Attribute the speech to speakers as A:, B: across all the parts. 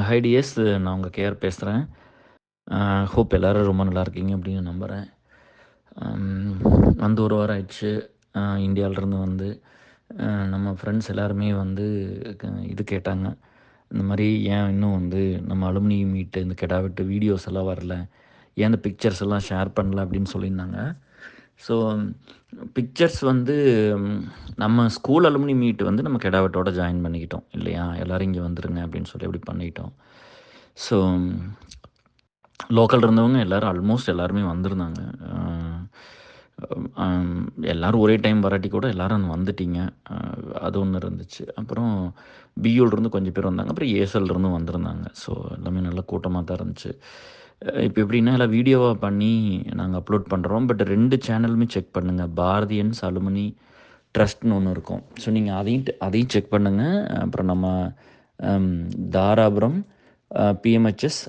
A: High tears, நான் உங்கள் KR பேசுகிறேன். ஹோப் எல்லோரும் ரொம்ப நல்லா இருக்கீங்க அப்படின்னு நம்புகிறேன். வந்து ஒரு வாரம் ஆயிடுச்சு இந்தியாவிலேருந்து வந்து. நம்ம ஃப்ரெண்ட்ஸ் எல்லாருமே வந்து இது கேட்டாங்க. இந்த மாதிரி ஏன் இன்னும் வந்து நம்ம அலுமினி மீட்டு இந்த கெடா வெட்டு வீடியோஸ் எல்லாம் வரல, ஏன் இந்த பிக்சர்ஸ் எல்லாம் ஷேர் பண்ணல அப்படின்னு சொல்லியிருந்தாங்க. ஸோ பிக்சர்ஸ் வந்து நம்ம ஸ்கூல் அலுமினி மீட் வந்து நம்ம கெடா வெட்டோட ஜாயின் பண்ணிக்கிட்டோம் இல்லையா, எல்லோரும் இங்கே வந்துருங்க அப்படின்னு சொல்லி அப்படி பண்ணிக்கிட்டோம். ஸோ லோக்கல் இருந்தவங்க எல்லோரும் ஆல்மோஸ்ட் எல்லாருமே வந்திருந்தாங்க. எல்லோரும் ஒரே டைம் வராட்டி கூட எல்லோரும் வந்துட்டீங்க. அது ஒன்று இருந்துச்சு. அப்புறம் பியூலேருந்து கொஞ்சம் பேர் வந்தாங்க. அப்புறம் ஏஎஸ்எல்லேருந்தும் வந்திருந்தாங்க. ஸோ எல்லாமே நல்ல கூட்டமாக தான் இருந்துச்சு. இப்போ எப்படின்னா எல்லாம் வீடியோவாக பண்ணி நாங்கள் அப்லோட் பண்ணுறோம். பட் 2 சேனலுமே செக் பண்ணுங்கள். பாரதியன்ஸ் அலுமினி ட்ரஸ்ட்னு ஒன்று இருக்கும். ஸோ நீங்கள் அதையும் செக் பண்ணுங்கள். அப்புறம் நம்ம தாராபுரம் பிஎம்ஹெச்எஸ்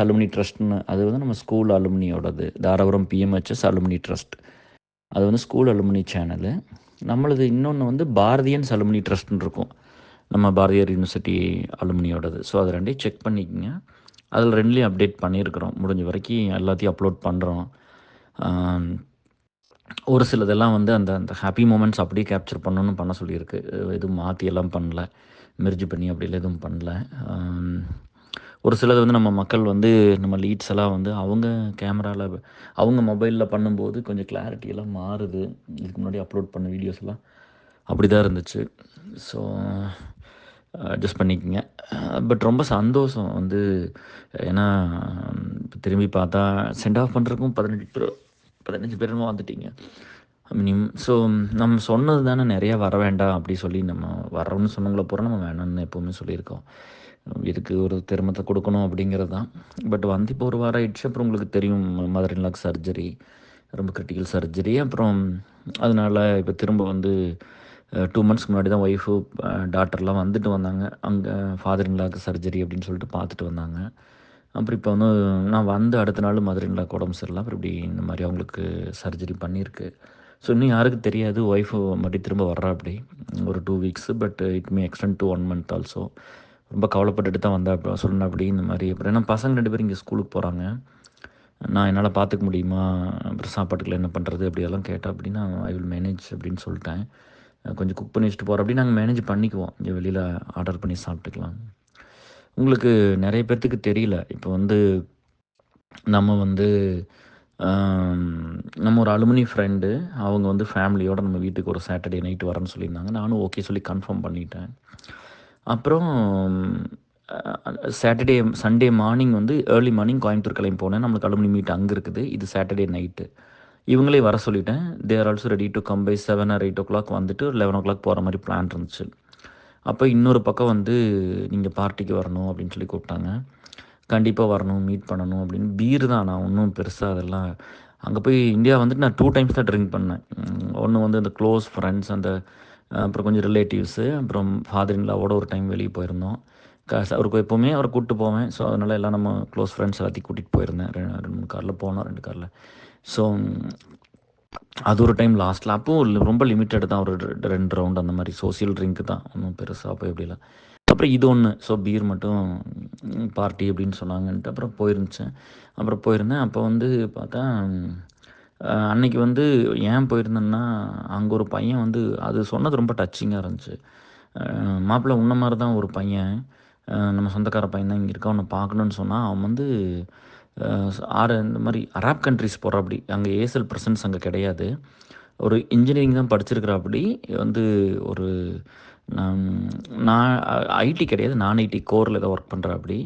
A: அலுமினி ட்ரஸ்ட்னு, அது வந்து நம்ம ஸ்கூல் அலுமினியோடது. தாராபுரம் பிஎம்ஹெச்எஸ் அலுமினி ட்ரஸ்ட், அது வந்து ஸ்கூல் அலுமினி சேனலு. நம்மளது இன்னொன்று வந்து பாரதியன்ஸ் அலுமினி ட்ரஸ்ட்னு இருக்கும், நம்ம பாரதியார் யூனிவர்சிட்டி அலுமினியோடது. ஸோ அது ரெண்டையும் செக் பண்ணிக்கோங்க. அதில் 2லேயும் அப்டேட் பண்ணியிருக்கிறோம். முடிஞ்ச வரைக்கும் எல்லாத்தையும் அப்லோட் பண்ணுறோம். ஒரு சிலதெல்லாம் வந்து அந்த அந்த ஹாப்பி மூமெண்ட்ஸ் அப்படியே கேப்சர் பண்ணணும்னு பண்ண சொல்லியிருக்கு. எதுவும் மாற்றியெல்லாம் பண்ணல, மெர்ஜ் பண்ணி அப்படிலாம் எதுவும் பண்ணல. ஒரு சிலது வந்து நம்ம மக்கள் வந்து நம்ம லீட்ஸ் எல்லாம் வந்து அவங்க கேமராவில் அவங்க மொபைலில் பண்ணும்போது கொஞ்சம் கிளாரிட்டியெல்லாம் மாறுது. இதுக்கு முன்னாடி அப்லோட் பண்ண வீடியோஸ் எல்லாம் அப்படி தான் இருந்துச்சு. ஸோ அட்ஜஸ்ட் பண்ணிக்கோங்க. பட் ரொம்ப சந்தோஷம் வந்து, ஏன்னா திரும்பி பார்த்தா சென்ட் ஆஃப் பண்ணுறதுக்கும் 15 பேர் வந்துட்டீங்க மினிமம். ஸோ நம்ம சொன்னது தானே நிறையா வர வேண்டாம் அப்படி சொல்லி, நம்ம வரோன்னு சொன்னவங்கள பூரா நம்ம வேணாம்னு எப்போவுமே சொல்லியிருக்கோம். இதுக்கு ஒரு திறமத்தை கொடுக்கணும் அப்படிங்கிறது தான். பட் வந்து இப்போ ஒரு வாரம் ஆயிடுச்சு. அப்புறம் உங்களுக்கு தெரியும், மதர் இன் லாக்கு சர்ஜரி, ரொம்ப கிரிட்டிக்கல் சர்ஜரி. அப்புறம் அதனால் இப்போ திரும்ப வந்து 2 மந்த்ஸ்க்கு முன்னாடி தான் ஒய்ஃபு டாக்டர்லாம் வந்துட்டு வந்தாங்க. அங்கே ஃபாதர் இன் லாக்கு சர்ஜரி அப்படின்னு சொல்லிட்டு பார்த்துட்டு வந்தாங்க. அப்புறம் இப்போ வந்து நான் வந்து அடுத்த நாள் மதர் இன் லாக்கு உடம்பு சரியில்லை. அப்புறம் இப்படி இந்த மாதிரி அவங்களுக்கு சர்ஜரி பண்ணியிருக்கு. ஸோ இன்னும் யாருக்கும் தெரியாது. ஒய்ஃபு மறுபடியும் திரும்ப வர்றா அப்படி ஒரு 2 weeks. But it may extend to 1 month also. ரொம்ப கவலைப்பட்டுட்டு தான் வந்தா சொன்ன அப்படி இந்த மாதிரி. அப்புறம் ஏன்னா பசங்க 2 பேரும் இங்கே ஸ்கூலுக்கு போகிறாங்க. நான் என்னால் பார்த்துக்க முடியுமா, அப்புறம் சாப்பாட்டுக்குள்ள என்ன பண்ணுறது அப்படியெல்லாம் கேட்டால் அப்படின்னா ஐ வில் மேனேஜ் அப்படின்னு சொல்லிட்டேன். கொஞ்சம் குக் பண்ணி வச்சுட்டு போகிறோம் அப்படின்னு நாங்கள் மேனேஜ் பண்ணிக்குவோம். இங்கே வெளியில் ஆர்டர் பண்ணி சாப்பிட்டுக்கலாம். உங்களுக்கு நிறைய பேர்த்துக்கு தெரியல, இப்போ வந்து நம்ம வந்து நம்ம ஒரு அலுமினி ஃப்ரெண்டு, அவங்க வந்து ஃபேமிலியோடு நம்ம வீட்டுக்கு ஒரு சாட்டர்டே நைட்டு வரேன்னு சொல்லியிருந்தாங்க. நானும் ஓகே சொல்லி கன்ஃபார்ம் பண்ணிட்டேன். அப்புறம் சாட்டர்டே சண்டே மார்னிங் வந்து ஏர்லி மார்னிங் கோயம்புத்தூர் கிளம்பி போனேன். நம்மளுக்கு அலுமினி மீட் அங்கே இருக்குது. இது சாட்டர்டே நைட்டு. இவங்களே வர சொல்லிட்டேன். They are also ready to come by 7 or 8 o'clock வந்துட்டு 11 o'clock போகிற மாதிரி பிளான் இருந்துச்சு. அப்போ இன்னொரு பக்கம் வந்து நீங்கள் பார்ட்டிக்கு வரணும் அப்படின்னு சொல்லி கூப்பிட்டாங்க. கண்டிப்பாக வரணும், மீட் பண்ணணும் அப்படின்னு. பீர் தான், நான் ஒன்றும் பெருசாக அதெல்லாம் அங்கே போய் இந்தியா வந்துட்டு நான் 2 times தான் ட்ரிங்க் பண்ணேன். ஒன்று வந்து அந்த க்ளோஸ் ஃப்ரெண்ட்ஸ், அந்த அப்புறம் கொஞ்சம் ரிலேட்டிவ்ஸு, அப்புறம் ஃபாதர் இன் லாவோட ஒரு டைம் வெளியே போயிருந்தோம். அவருக்கு எப்போவுமே அவரை கூப்பிட்டு போவேன். ஸோ அதனால் எல்லாம் நம்ம க்ளோஸ் ஃப்ரெண்ட்ஸ் எல்லாத்தையும் கூட்டிகிட்டு போயிருந்தேன். 2 காரில் போனோம், 2 காரில். ஸோ அது ஒரு டைம் லாஸ்ட்டில். அப்போவும் ரொம்ப லிமிட்டட் தான், ஒரு 2 ரவுண்ட் அந்த மாதிரி சோசியல் ட்ரிங்க்கு தான், ஒன்றும் பெருசாக போய் எப்படி இல்லை. அப்புறம் இது ஒன்று, ஸோ பீர் மட்டும் பார்ட்டி அப்படின்னு சொன்னாங்கன்ட்டு அப்புறம் போயிருந்துச்சேன். அப்புறம் போயிருந்தேன். அப்போ வந்து பார்த்தா அன்னைக்கு வந்து ஏன் போயிருந்தேன்னா, அங்கே ஒரு பையன் வந்து அது சொன்னது ரொம்ப டச்சிங்காக இருந்துச்சு. மாப்பிள்ளை உன்ன மாதிரி தான் ஒரு பையன், நம்ம சொந்தக்கார பையன் தான் இங்கே இருக்கா, உன்னை பார்க்கணுன்னு சொன்னால் அவன் வந்து இந்த மாதிரி அரேப் கண்ட்ரிஸ் போகிறாப்படி. அங்கே ஏஎஸ்எல் ப்ரெசன்ஸ் அங்கே கிடையாது. ஒரு இன்ஜினியரிங் தான் படிச்சிருக்கிறாப்படி. வந்து ஒரு நான் ஐடி கிடையாது, நான் ஐடி கோரில் ஏதோ ஒர்க் பண்ணுறாப்படி.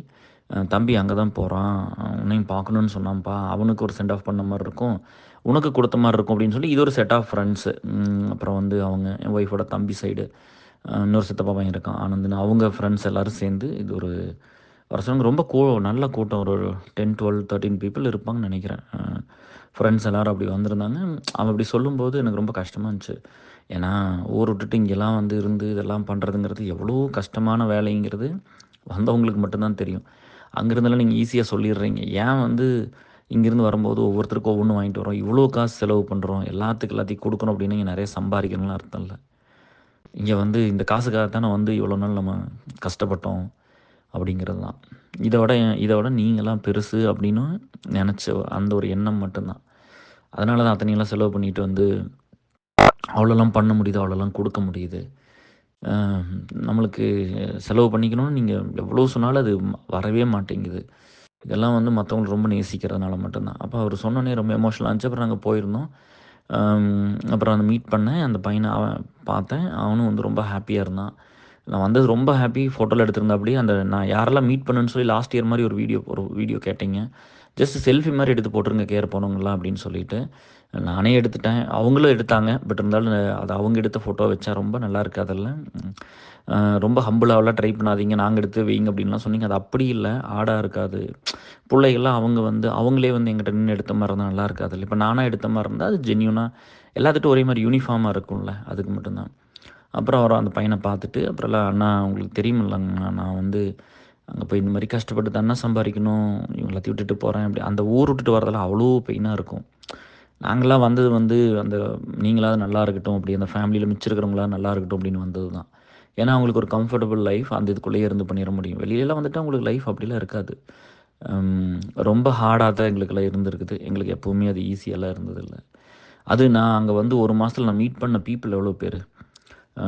A: தம்பி அங்கே தான் போகிறான், உன்னையும் பார்க்கணுன்னு சொன்னான்ப்பா. அவனுக்கு ஒரு சென்ட் ஆஃப் பண்ண மாதிரி இருக்கும், உனக்கு கொடுத்த மாதிரி இருக்கும் அப்படின்னு சொல்லி இது ஒரு செட் ஆஃப் ஃப்ரெண்ட்ஸு. அப்புறம் வந்து அவங்க என் ஒய்ஃபோட தம்பி சைடு இன்னொரு சித்தப்பா பையன் இருக்கான் ஆனந்துன்னு, அவங்க ஃப்ரெண்ட்ஸ் எல்லோரும் சேர்ந்து இது ஒரு வருஷம் ரொம்ப நல்ல கூட்டம். ஒரு 10, 12, 13 பீப்புள் இருப்பாங்கன்னு நினைக்கிறேன். ஃப்ரெண்ட்ஸ் எல்லோரும் அப்படி வந்திருந்தாங்க. அவன் அப்படி சொல்லும்போது எனக்கு ரொம்ப கஷ்டமாக இருந்துச்சு. ஏன்னா ஊர் விட்டுட்டு இங்கெல்லாம் வந்து இருந்து இதெல்லாம் பண்ணுறதுங்கிறது எவ்வளோ கஷ்டமான வேலைங்கிறது வந்தவங்களுக்கு மட்டும்தான் தெரியும். அங்கேருந்தெல்லாம் நீங்கள் ஈஸியாக சொல்லிடுறீங்க. ஏன் வந்து இங்கேருந்து வரும்போது ஒவ்வொருத்தருக்கும் ஒவ்வொன்று வாங்கிட்டு வரோம், இவ்வளோ காசு செலவு பண்ணுறோம், எல்லாத்தையும் கொடுக்கணும் அப்படின்னு இங்கே நிறைய சம்பாதிக்கணும்னு அர்த்தம் இல்லை. இங்கே வந்து இந்த காசுக்காக தானே வந்து இவ்வளோ நாள் நம்ம கஷ்டப்பட்டோம். அப்படிங்கிறது தான். இதோட இதோட நீங்கலாம் பெருசு அப்படின்னு நினச்ச அந்த ஒரு எண்ணம் மட்டும்தான். அதனால தான் அத்தனையெல்லாம் செலவு பண்ணிட்டு வந்து அவ்வளோலாம் பண்ண முடியுது, அவ்வளோலாம் கொடுக்க முடியுது. அ நம்மளுக்கு செலவு பண்ணிக்கணும்னு நீங்க எவ்வளோ சொன்னாலும் அது வரவே மாட்டேங்குது. இதெல்லாம் வந்து மத்தவங்கள ரொம்ப நேசிக்கிறதுனால மட்டும்தான். அப்ப அவரு சொன்னோனே ரொம்ப எமோஷனலா இருந்துச்சு. அப்புறம் நாங்க போயிருந்தோம். அப்புறம் அந்த மீட் பண்ணேன். அந்த பையன பார்த்தேன். அவனும் வந்து ரொம்ப ஹேப்பியா இருந்தான். நான் வந்தது ரொம்ப ஹேப்பி. ஃபோட்டோலாம் எடுத்திருந்தாப்படி. அந்த நான் யாரெல்லாம் மீட் பண்ணேன்னு சொல்லி லாஸ்ட் இயர் மாரி ஒரு வீடியோ கேட்டீங்க. ஜஸ்ட் செல்ஃபி மாரி எடுத்து போட்டுருங்க கேர் போனவங்கலாம் அப்படின்னு சொல்லிட்டு. நானே எடுத்துட்டேன். அவங்களும் எடுத்தாங்க. பட் இருந்தாலும் அது அவங்க எடுத்த ஃபோட்டோ வச்சா ரொம்ப நல்லா இருக்காதுல்ல. ம். அ ரொம்ப ஹம்பிளாவெல்லாம் ட்ரை பண்ணாதீங்க. நாங்க எடுத்து வைங்க அப்படின்லாம் சொன்னீங்க. அது அப்படி இல்ல. ஆடா இருக்காது. புள்ளைகள்லாம் அவங்க வந்து அவங்களே வந்து என்கிட்ட நின்னு எடுத்த மாரி இருந்தா நல்லா இருக்காதுல்ல. இப்ப நானா எடுத்த மாரி இருந்தா அது ஜென்யூனா எல்லாத்துட்டும் ஒரே மாரி யூனிஃபார்மா இருக்கும்ல. அதுக்கு மட்டும் தான். அப்புறம் அவரு அந்த பையன பார்த்துட்டு அப்புறம்லாம் "அண்ணா உங்களுக்கு தெரியுமில்லங்கண்ணா, நான் வந்து அங்க போய் இந்த மாரி கஷ்டப்பட்டு தாண்ணா சம்பாரிக்கணும். எல்லாத்தையும் விட்டுட்டு போறேன்." அப்படி அந்த ஊர் விட்டுட்டு வரதெல்லாம் அவ்வளோ பெயினா இருக்கும். நாங்கலாம் வந்தது வந்து அந்த நீங்களாவது நல்லா இருக்கட்டும் அப்படி அந்த ஃபேமிலியில மிச்சம் இருக்கிறவங்களாவது நல்லா இருக்கட்டும் அப்படின்னு வந்தது தான். ஏன்னா அவங்களுக்கு ஒரு கம்ஃபர்டபுள் லைஃப் அந்த இதுக்குள்ளேயே இருந்து பண்ணிற முடியும். வெளியலாம் வந்துட்டா உங்களுக்கு லைஃப் அப்படிலாம் இருக்காது. அம் ரொம்ப ஹார்டா தான் எங்களுக்கெல்லாம் இருந்திருக்குது. எங்களுக்கு எப்பவுமே அது ஈஸியாலாம் இருந்ததில்ல. அது நான் அங்க வந்து 1 மாசத்துல நான் மீட் பண்ண பீப்பிள் எவ்வளோ பேரு.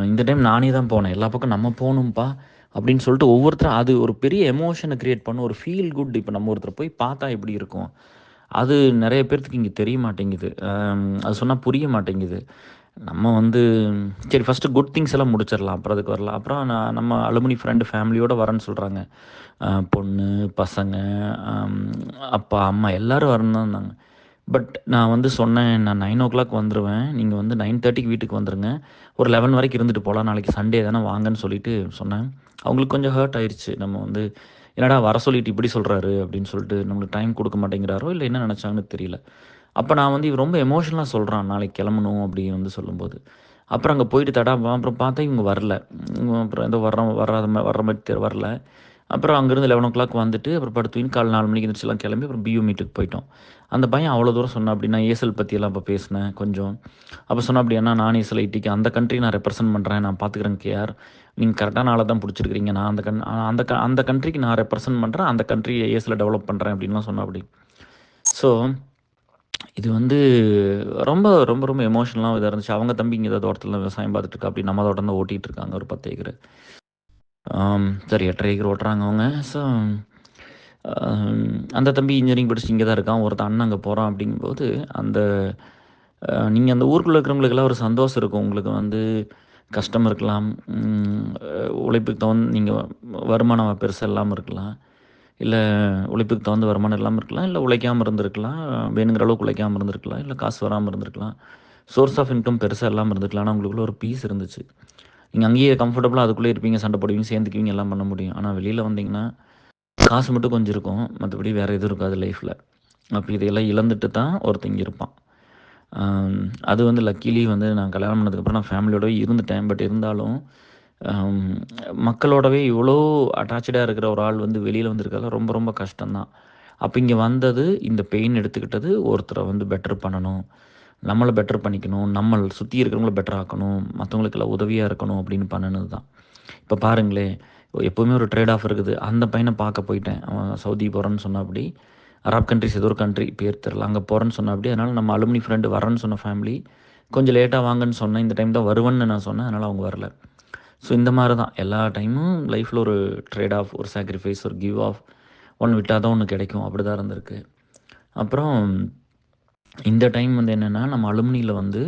A: இந்த டைம் நானே தான் போனேன். எல்லா பக்கம் நம்ம போணும்ப்பா அப்படின்னு சொல்லிட்டு ஒவ்வொருத்தரும் அது ஒரு பெரிய எமோஷன கிரியேட் பண்ணும். ஒரு ஃபீல் குட் இப்ப நம்ம ஒருத்தர போய் பார்த்தா எப்படி இருக்கும்? அது நெறைய பேர்த்துக்கு இங்க தெரிய மாட்டேங்குது. அது சொன்னா புரிய மாட்டேங்குது. நம்ம வந்து சரி ஃபர்ஸ்ட்டு குட் திங்ஸ் எல்லாம் முடிச்சிடலாம். அப்புறம் அதுக்கு வரலாம். அப்புறம் நம்ம அலுமினி ஃப்ரெண்ட் ஃபேமிலியோட வரேன்னு சொல்றாங்க. பொண்ணு, பசங்க, அம் அப்பா, அம்மா எல்லாரும் வரேன்னு தான் இருந்தாங்க. பட் நான் வந்து சொன்னேன், "நான் 9:00 வந்துருவேன். நீங்க வந்து 9:30க்கு வீட்டுக்கு வந்துருங்க. ஒரு 11 வரைக்கும் இருந்துட்டு போலாம். நாளைக்கு சண்டே தானே வாங்கன்னு" சொல்லிட்டு சொன்னேன். அவங்களுக்கு கொஞ்சம் ஹர்ட் ஆயிருச்சு. நம்ம வந்து என்னடா வர சொல்லிட்டு இப்படி சொல்றாரு அப்படின்னு சொல்லிட்டு நம்மளுக்கு டைம் குடுக்க மாட்டேங்கிறாரோ, இல்ல என்ன நெனச்சாங்கன்னு தெரியல. அப்ப நான் வந்து இவன் ரொம்ப எமோஷனலா சொல்றான், நாளைக்கு கெளம்பணும் அப்படின்னு வந்து சொல்லும்போது. அப்புறம் அங்க போயிட்டு அப்புறம் பார்த்தா இவங்க வரல. அப்புறம் ஏதோ வர்ற மாரி வரல. அப்புறம் அங்கேருந்து 11:00 வந்துட்டு, அப்புறம் படுத்து தூங்கி காலைல 4 மணிக்கு எந்திரிச்சுலாம் கிளம்பி, அப்புறம் பியூ மீட்டுக்கு போயிட்டோம். அந்த பையன் அவ்வளோ தூரம் சொன்னாப்படி, நான் ஏசல் பத்தியெல்லாம் அப்ப பேசினேன் கொஞ்சம். அப்ப சொன்னாப்படி, "அண்ணா நான் ஏசல் ஐடிக்கு அந்த கண்ட்ரி நான் ரெப்ரசென்ட் பண்றேன். நான் பார்த்துக்கிறேன் கேஆர். நீங்க கரெக்டான ஆள தான் புடிச்சிருக்கிறீங்க. நான் அந்த கண்ட்ரிக்கு நான் ரெப்ரசென்ட் பண்றேன். அந்த கண்ட்ரிய ஏஸ்ல டெவலப் பண்றேன்." அப்படின்லாம் சொன்னாப்படி. ஸோ, இது வந்து ரொம்ப ரொம்ப ரொம்ப எமோஷனலாவும் இதா இருந்துச்சு. அவங்க தம்பி இங்க ஏதோ தோட்டத்துல விவசாயம் பார்த்துட்டு இருக்காப்படி. நம்ம தோட்டம் தான் ஓட்டிட்டு இருக்காங்க ஒரு 10 ஏக்கரு. சரி 8 1/2 ஏக்கர் ஓட்டுறாங்க அவங்க. ஸோ அந்த தம்பி இன்ஜினியரிங் படிச்சுட்டு இங்க தான் இருக்கான். ஒருத்தன் அண்ணன் அங்க போறான் அப்படிங்கும்போது, அந்த நீங்க அந்த ஊருக்குள்ள இருக்கிறவங்களுக்கெல்லாம் ஒரு சந்தோஷம் இருக்கும். உங்களுக்கு வந்து கஷ்டம் இருக்கலாம். உழைப்புக்கு நீங்க வருமானம் பெருசா இல்லாம இருக்கலாம். இல்ல உழைப்புக்கு தகுந்த வருமானம் இல்லாம இருக்கலாம். இல்ல உழைக்காம இருந்திருக்கலாம். வேணுங்கிற அளவுக்கு உழைக்காம இருந்திருக்கலாம். இல்ல காசு வராம இருந்திருக்கலாம். சோர்ஸ் ஆஃப் இன்கம் பெருசா இல்லாம இருந்திருக்கலாம். ஆனா உங்களுக்குள்ள ஒரு பீஸ் இருந்துச்சு. நீங்க அங்கேயே கம்ஃபர்டபுளா அதுக்குள்ளே இருப்பீங்க. சண்டை போடுவீங்க, சேர்ந்துக்குவீங்க, எல்லாம் பண்ண முடியும். ஆனா வெளியில வந்தீங்கன்னா, காசு மட்டும் கொஞ்சம் இருக்கும். மத்தபடி வேற எதுவும் இருக்காது லைஃப்ல. அப்ப இதையெல்லாம் இழந்துட்டு தான் ஒருத்தன் இங்க இருப்பான். அம் அது வந்து லக்கீலி வந்து நான் கல்யாணம் பண்ணதுக்கப்புறம் நான் ஃபேமிலியோடவே இருந்துட்டேன். பட் இருந்தாலும், அம் மக்களோடவே இவ்வளோ அட்டாச்டா இருக்கிற ஒரு ஆள் வந்து வெளியில வந்திருக்கிறதுலாம் ரொம்ப ரொம்ப கஷ்டம் தான். அப்ப இங்க வந்தது, இந்த பெயின் எடுத்துக்கிட்டது, ஒருத்தர வந்து பெட்டர் பண்ணணும். நம்மள பெட்டர் பண்ணிக்கணும். நம்மள சுத்தி இருக்கிறவங்கள பெட்டர் ஆக்கணும். மத்தவங்களுக்கெல்லாம் உதவியா இருக்கணும் அப்படின்னு பண்ணுனது தான். இப்ப பாருங்களேன், எப்பவுமே ஒரு ட்ரேட் ஆஃப் இருக்குது. அந்த பையன பார்க்க போயிட்டேன். அவன் சவுதி போறேன்னு சொன்னாப்படி. அரப் கண்ட்ரீஸ் ஏதோ ஒரு கண்ட்ரி பேர் தெரியல. அங்க போறேன்னு சொன்னாப்படி. அதனால நம்ம அலுமினி ஃப்ரெண்ட் வரேன்னு சொன்ன ஃபேமிலி, கொஞ்சம் லேட்டா வாங்கன்னு சொன்னேன். இந்த டைம் தான் வருவேன்னு நான் சொன்னேன். அதனால அவங்க வரல. ஸோ இந்த மாரி தான் எல்லா டைமும் லைஃப்ல ஒரு ட்ரேட் ஆஃப், ஒரு சாக்ரிஃபைஸ், ஒரு கிவ் ஆஃப். ஒண்ணு விட்டா தான் ஒண்ணு கிடைக்கும். அப்படிதான் இருந்திருக்கு. அப்புறம் இந்த டைம் வந்து என்னன்னா, நம்ம அலுமினில வந்து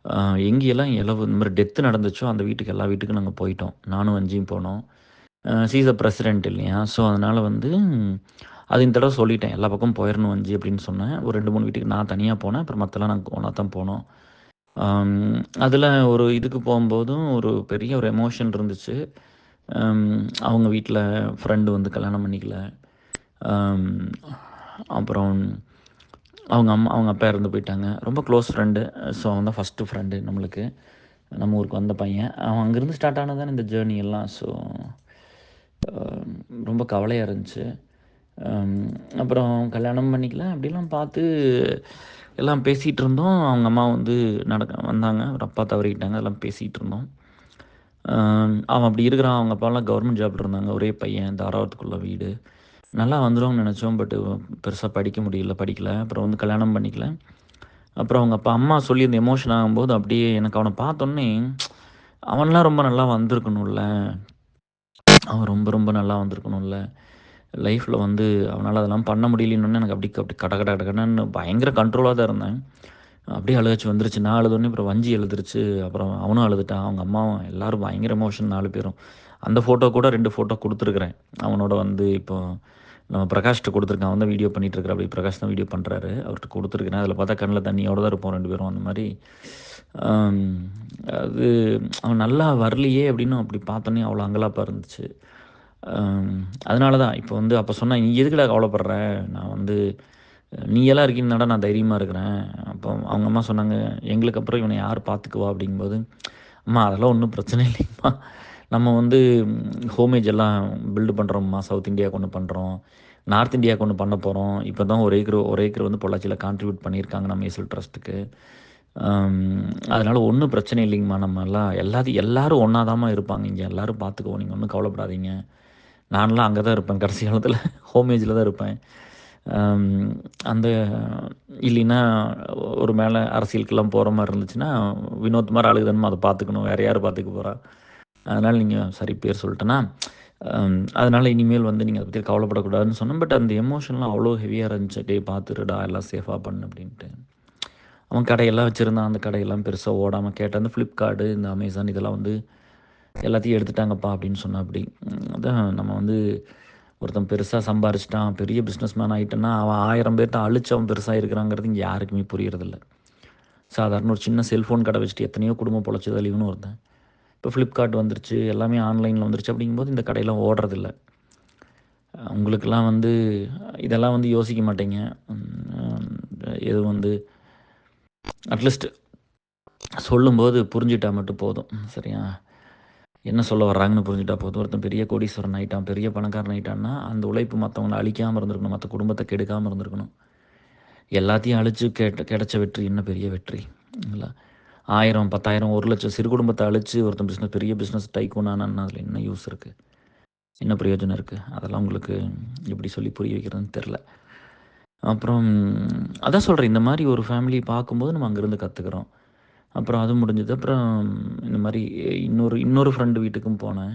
A: அ எங்கேயெல்லாம் இந்த மாரி டெத் நடந்துச்சோ, அந்த வீட்டுக்கு எல்லா வீட்டுக்கும் நாங்க போயிட்டோம். நானும் அஞ்சியும் போனோம். ஷி இஸ் அ பிரசிடென்ட் இல்லையா? ஸோ, அதனால வந்து அது இந்த தடவ சொல்லிட்டேன். எல்லா பக்கமும் போயிரணும் அஞ்சி அப்படின்னு சொன்னேன். ஒரு 2, 3 வீட்டுக்கு நான் தனியா போனேன். அப்புறம் மத்தெல்லாம் நாங்க ஒண்ணா தான் போனோம். அம் அதில ஒரு இதுக்கு போம்போதும் ஒரு பெரிய ஒரு எமோஷன் இருந்துச்சு. அம் அவங்க வீட்ல ஃப்ரெண்ட் வந்து கல்யாணம் பண்ணிக்கல. அம் அப்புறம் அவங்க அப்பா இறந்து போயிட்டாங்க. ரொம்ப க்ளோஸ் ஃப்ரெண்டு. ஸோ, அவன் தான் ஃபர்ஸ்ட்டு ஃப்ரெண்டு நம்மளுக்கு. நம்ம ஊருக்கு வந்த பையன். அவன் அங்கேருந்து ஸ்டார்ட் ஆனது தானே இந்த ஜேர்னி எல்லாம். ஸோ, அ ரொம்ப கவலையா இருந்துச்சு. அம் அப்புறம் கல்யாணம் பண்ணிக்கல. அப்படிலாம் பார்த்து எல்லாம் பேசிட்டு இருந்தோம். அவங்க அம்மா வந்து வந்தாங்க. ஒரு அப்பா தவறிக்கிட்டாங்க. அதெல்லாம் பேசிட்டு இருந்தோம். அவன் அப்படி இருக்கிறான். அவங்க அப்பாலாம் கவர்மெண்ட் ஜாப்ல இருந்தாங்க. ஒரே பையன், தாராபுரத்துக்குள்ள வீடு. நல்லா வந்துரும்னு நெனச்சோம். பட் பெருசா படிக்க முடியல, படிக்கல. அப்புறம் வந்து கல்யாணம் பண்ணிக்கல. அப்புறம் அவங்க அப்பா, அம்மா சொல்லி அந்த எமோஷன் ஆகும்போது அப்படியே எனக்கு அவன பார்த்தோன்னே, அவன்லாம் ரொம்ப நல்லா வந்திருக்கணும்ல. அவன் ரொம்ப ரொம்ப நல்லா வந்திருக்கணும்ல. லைஃப்ல வந்து அவனால அதெல்லாம் பண்ண முடியலன்னோனே எனக்கு அப்படி அப்படி கட கட கடன்னு பயங்கர கண்ட்ரோலா தான் இருந்தேன். அப்படியே அழுகாச்சி வந்துருச்சு. நான் அழுதோனே அப்புறம் வஞ்சி அழுதுருச்சு. அப்புறம் அவனும் அழுதுட்டான். அவங்க அம்மாவும் எல்லாரும் பயங்கர எமோஷன் 4 பேரும். அந்த ஃபோட்டோ கூட 2 ஃபோட்டோ குடுத்துருக்கிறேன். அவனோட வந்து இப்போ நம்ம பிரகாஷ்ட்ட குடுத்துருக்கேன். அவன் தான் வீடியோ பண்ணிட்டு இருக்கிறாப்படி. பிரகாஷ் தான் வீடியோ பண்றாரு. அவர்ட்ட குடுத்துருக்கிறேன். அதில பார்த்தா கண்ல தண்ணியோட தான் இருப்போம் 2 பேரும். அந்த மாரி அம் அது அவன் நல்லா வரலையே அப்படின்னு அப்படி பார்த்தோன்னே அவ்வளோ அங்கலாப்பா இருந்துச்சு. அம் அதனால தான் இப்போ வந்து அப்ப சொன்னேன், "நீ எதுக்குடா கவலைப்படுற? நான் வந்து நீ எல்லாம் இருக்கீங்கனாடா நான் தைரியமா இருக்கிறேன்." அப்போ அவங்க அம்மா சொன்னாங்க, "எங்களுக்கு அப்புறம் இவன யார் பார்த்துக்குவா?" அப்படிங்கும்போது, "அம்மா அதெல்லாம் ஒண்ணும் பிரச்சனை இல்லைங்கம்மா. நம்ம வந்து ஹோமேஜ் எல்லாம் பில்டு பண்றோம்மா. சவுத் இந்தியாவுக்கு ஒண்ணு பண்றோம். நார்த் இந்தியாவுக்கு ஒண்ணு பண்ண போறோம். இப்போ தான் 1 ஏக்கர் வந்து பொள்ளாச்சியில கான்ட்ரிபியூட் பண்ணியிருக்காங்க நம்ம ஏசல் ட்ரஸ்ட்டுக்கு. அம் அதனால ஒண்ணும் பிரச்சனை இல்லைங்கம்மா. நம்ம எல்லாம் எல்லாரும் ஒண்ணா தாம்மா இருப்பாங்க இங்க. எல்லாரும் பார்த்துக்குவோம். நீங்க ஒண்ணும் கவலைப்படாதீங்க." நான்லாம் அங்க தான் இருப்பேன். கடைசி காலத்தில ஹோமேஜ்ல தான் இருப்பேன். அம் அந்த இல்லைன்னா ஒரு மேல அரசியலுக்கெல்லாம் போற மாரி இருந்துச்சுன்னா, வினோத் மாரி ஆளுக தானம்மா அத பார்த்துக்கணும். வேற யாரு பார்த்துக்க போறா? அதனால நீங்க சரி பேர் சொல்ட்டேனா, அதனால இனிமேல் வந்து நீங்க அத பத்தி கவலைப்படக்கூடாதுன்னு சொன்னேன். பட் அந்த எமோஷன்லாம் அவ்வளோ ஹெவியா இருந்துச்சு. "டேய் பார்த்துருடா, எல்லாம் சேஃபா பண்ணு" அப்படின்ட்டு. அவன் கடையெல்லாம் வச்சிருந்தான். அந்த கடையெல்லாம் பெருசா ஓடாம கேட்டேன். அந்த Flipkart, இந்த Amazon இதெல்லாம் வந்து எல்லாத்தையும் எடுத்துட்டாங்கப்பா அப்படின்னு சொன்னாப்படி. அதான் நம்ம வந்து ஒருத்தன் பெருசா சம்பாரிச்சுட்டான், பெரிய பிசினஸ் மேன் ஆயிட்டான்னா, அவன் 1000 பேர்ட்ட அழிச்சு அவன் பெருசா இருக்கிறாங்கிறது இங்க யாருக்குமே புரியறதில்ல. சாதாரண ஒரு சின்ன செல்ஃபோன் கடை வச்சுட்டு எத்தனையோ குடும்பம் பொழச்சதில்ல இவனும் ஒருத்தன். இப்போ Flipkart வந்துருச்சு, எல்லாமே ஆன்லைன்ல வந்துருச்சு அப்படிங்கும்போது இந்த கடையெல்லாம் ஓடுறதில்ல. உங்களுக்கெல்லாம் வந்து இதெல்லாம் வந்து யோசிக்க மாட்டீங்க. ம் எதுவும் வந்து அட்லீஸ்ட் சொல்லும்போது புரிஞ்சுட்டா மட்டும் போதும். சரியா? என்ன சொல்ல வர்றாங்கன்னு புரிஞ்சுட்டா போதும். ஒருத்தன் பெரிய கோடீஸ்வரன் ஆயிட்டான், பெரிய பணக்காரன் ஆயிட்டான்னா, அந்த உழைப்பு மத்தவங்கள அழிக்காம இருந்திருக்கணும். மத்த குடும்பத்த கெடுக்காம இருந்திருக்கணும். எல்லாத்தையும் அழிச்சு கிடைச்ச வெற்றி என்ன பெரிய வெற்றி? இல்ல. 1000, 10,000, 1,00,000 சிறு குடும்பத்த அழிச்சு ஒருத்தன் பெரிய பிசினஸ் டைக்கூன் ஆனான்னா, அதில என்ன யூஸ் இருக்கு? என்ன பிரயோஜனம் இருக்கு? அதெல்லாம் உங்களுக்கு எப்படி சொல்லி புரிய வைக்கிறதுன்னு தெரியல. அப்புறம் அதான் சொல்றேன். இந்த மாரி ஒரு ஃபேமிலிய பார்க்கும்போது நம்ம அங்கருந்து கத்துக்கிறோம். அப்புறம் அது முடிஞ்சது. அப்புறம் இந்த மாரி இன்னொரு ஃப்ரெண்டு வீட்டுக்கும் போனேன்.